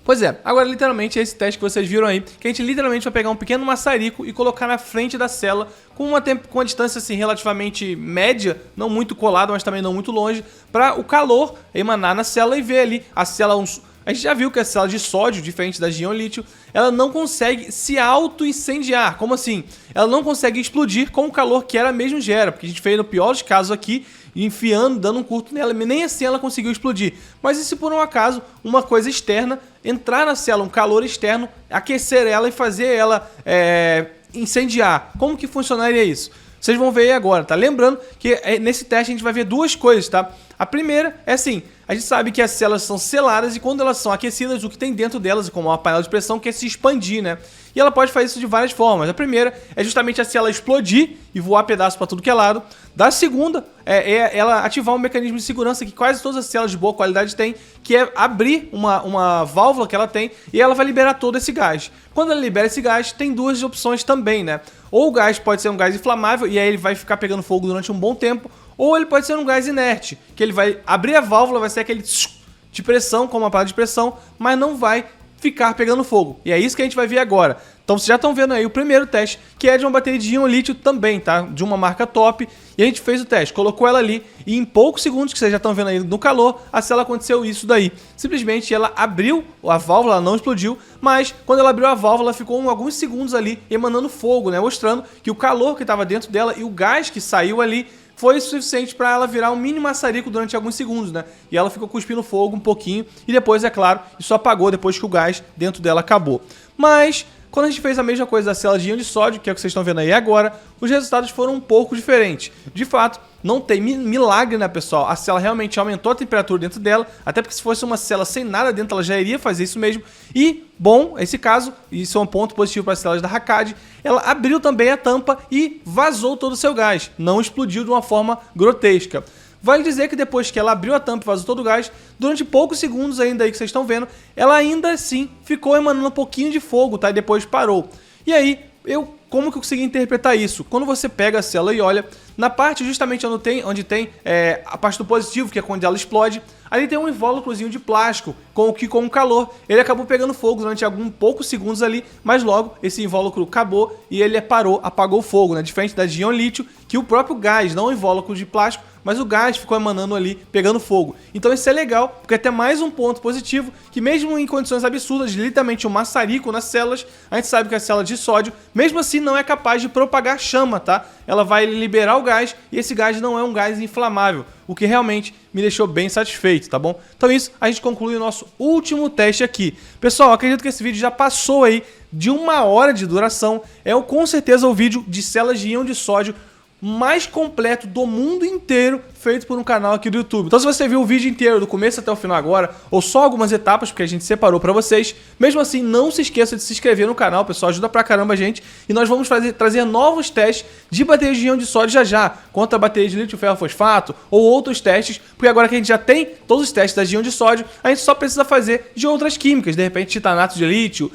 Pois é, agora literalmente é esse teste que vocês viram aí, que a gente literalmente vai pegar um pequeno maçarico e colocar na frente da célula com uma distância assim relativamente média, não muito colada, mas também não muito longe, para o calor emanar na célula e ver ali a célula. A gente já viu que a célula de sódio, diferente da de íon lítio, ela não consegue se auto-incendiar. Como assim? Ela não consegue explodir com o calor que ela mesmo gera, porque a gente fez no pior dos casos aqui, enfiando, dando um curto nela, nem assim ela conseguiu explodir. Mas e se por um acaso uma coisa externa entrar na célula, um calor externo, aquecer ela e fazer ela incendiar? Como que funcionaria isso? Vocês vão ver aí agora, tá? Lembrando que nesse teste a gente vai ver duas coisas, tá? A primeira é assim, a gente sabe que as células são seladas e quando elas são aquecidas, o que tem dentro delas, como uma panela de pressão, quer se expandir, né? E ela pode fazer isso de várias formas. A primeira é justamente a célula explodir e voar pedaço para tudo que é lado. Da segunda é ela ativar um mecanismo de segurança que quase todas as células de boa qualidade têm, que é abrir uma válvula que ela tem e ela vai liberar todo esse gás. Quando ela libera esse gás, tem duas opções também, né? Ou o gás pode ser um gás inflamável e aí ele vai ficar pegando fogo durante um bom tempo, ou ele pode ser um gás inerte, que ele vai abrir a válvula, vai ser aquele de pressão, como uma panela de pressão, mas não vai ficar pegando fogo. E é isso que a gente vai ver agora. Então vocês já estão vendo aí o primeiro teste, que é de uma bateria de íon lítio também, tá? De uma marca top. E a gente fez o teste, colocou ela ali e em poucos segundos, que vocês já estão vendo aí no calor, a célula aconteceu isso daí. Simplesmente ela abriu a válvula, ela não explodiu, mas quando ela abriu a válvula, ela ficou alguns segundos ali emanando fogo, né? Mostrando que o calor que estava dentro dela e o gás que saiu ali foi suficiente para ela virar um mini maçarico durante alguns segundos, né? E ela ficou cuspindo fogo um pouquinho e depois, é claro, isso apagou depois que o gás dentro dela acabou. Mas quando a gente fez a mesma coisa da célula de íon de sódio, que é o que vocês estão vendo aí agora, os resultados foram um pouco diferentes. De fato, não tem milagre, né, pessoal? A célula realmente aumentou a temperatura dentro dela, até porque se fosse uma célula sem nada dentro, ela já iria fazer isso mesmo. E, bom, esse caso, isso é um ponto positivo para as células da Hakkad, ela abriu também a tampa e vazou todo o seu gás, não explodiu de uma forma grotesca. Vale dizer que depois que ela abriu a tampa e vazou todo o gás, durante poucos segundos ainda aí que vocês estão vendo, ela ainda assim ficou emanando um pouquinho de fogo, tá? E depois parou. E aí, eu como que eu consegui interpretar isso? Quando você pega a célula e olha, na parte justamente onde tem a parte do positivo, que é quando ela explode, ali tem um invólucrozinho de plástico, com o calor, ele acabou pegando fogo durante poucos segundos ali, mas logo esse invólucro acabou e ele apagou o fogo, né? Diferente da de íon lítio, que o próprio gás, não o invólucro de plástico, mas o gás ficou emanando ali, pegando fogo. Então isso é legal, porque é até mais um ponto positivo, que mesmo em condições absurdas, de literalmente um maçarico nas células, a gente sabe que a célula de sódio, mesmo assim, não é capaz de propagar chama, tá? Ela vai liberar o gás, e esse gás não é um gás inflamável, o que realmente me deixou bem satisfeito, tá bom? Então isso, a gente conclui o nosso último teste aqui. Pessoal, acredito que esse vídeo já passou aí de 1 hora de duração, com certeza o vídeo de células de íon de sódio mais completo do mundo inteiro, feito por um canal aqui do YouTube. Então se você viu o vídeo inteiro, do começo até o final agora, ou só algumas etapas, porque a gente separou pra vocês, mesmo assim, não se esqueça de se inscrever no canal, pessoal, ajuda pra caramba a gente, e nós vamos trazer novos testes de baterias de íon de sódio já, contra a bateria de lítio ferro fosfato, ou outros testes, porque agora que a gente já tem todos os testes da íon de sódio, a gente só precisa fazer de outras químicas, de repente titanato de lítio,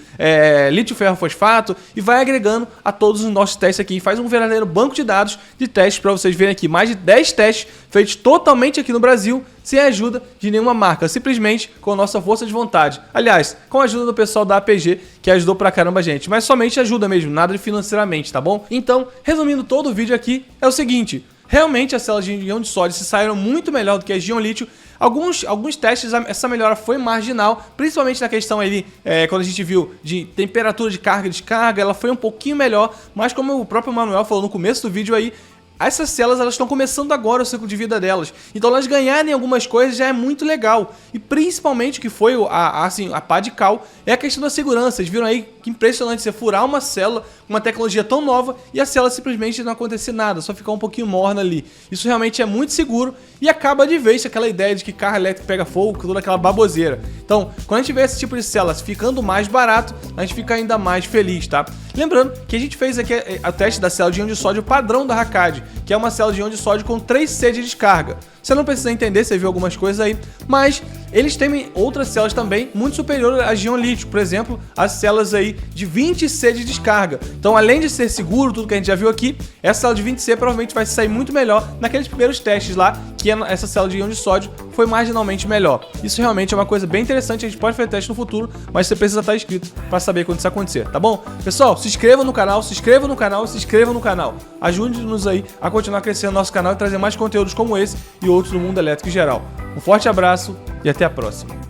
lítio ferro fosfato, e vai agregando a todos os nossos testes aqui, faz um verdadeiro banco de dados de testes para vocês verem aqui, mais de 10 testes feitos totalmente aqui no Brasil, sem a ajuda de nenhuma marca, simplesmente com a nossa força de vontade. Aliás, com a ajuda do pessoal da APG, que ajudou pra caramba a gente, mas somente ajuda mesmo, nada de financeiramente, tá bom? Então, resumindo todo o vídeo aqui, é o seguinte: realmente as células de íon de sódio se saíram muito melhor do que as de íon lítio. Alguns testes, essa melhora foi marginal, principalmente na questão aí, quando a gente viu de temperatura de carga e descarga, ela foi um pouquinho melhor, mas como o próprio Manuel falou no começo do vídeo aí, essas células estão começando agora o ciclo de vida delas, então elas ganharem algumas coisas já é muito legal, e principalmente o que foi a pá de cal é a questão da segurança. Vocês viram aí que impressionante você furar uma célula com uma tecnologia tão nova e a célula simplesmente não acontecer nada, só ficar um pouquinho morna ali. Isso realmente é muito seguro e acaba de vez aquela ideia de que carro elétrico pega fogo, toda aquela baboseira. Então, quando a gente vê esse tipo de células ficando mais barato, a gente fica ainda mais feliz, tá? Lembrando que a gente fez aqui o teste da célula de íon de sódio padrão da Hakad, que é uma célula de íon de sódio com 3C de descarga. Você não precisa entender, você viu algumas coisas aí, mas eles têm outras células também muito superiores às de íon lítio, por exemplo, as células aí de 20C de descarga. Então, além de ser seguro, tudo que a gente já viu aqui, essa célula de 20C provavelmente vai sair muito melhor naqueles primeiros testes lá, que essa célula de íon de sódio foi marginalmente melhor. Isso realmente é uma coisa bem interessante, a gente pode fazer teste no futuro, mas você precisa estar inscrito para saber quando isso acontecer, tá bom? Pessoal, se inscreva no canal, se inscreva no canal, se inscreva no canal. Ajude-nos aí a continuar crescendo nosso canal e trazer mais conteúdos como esse e outros do mundo elétrico em geral. Um forte abraço e até a próxima.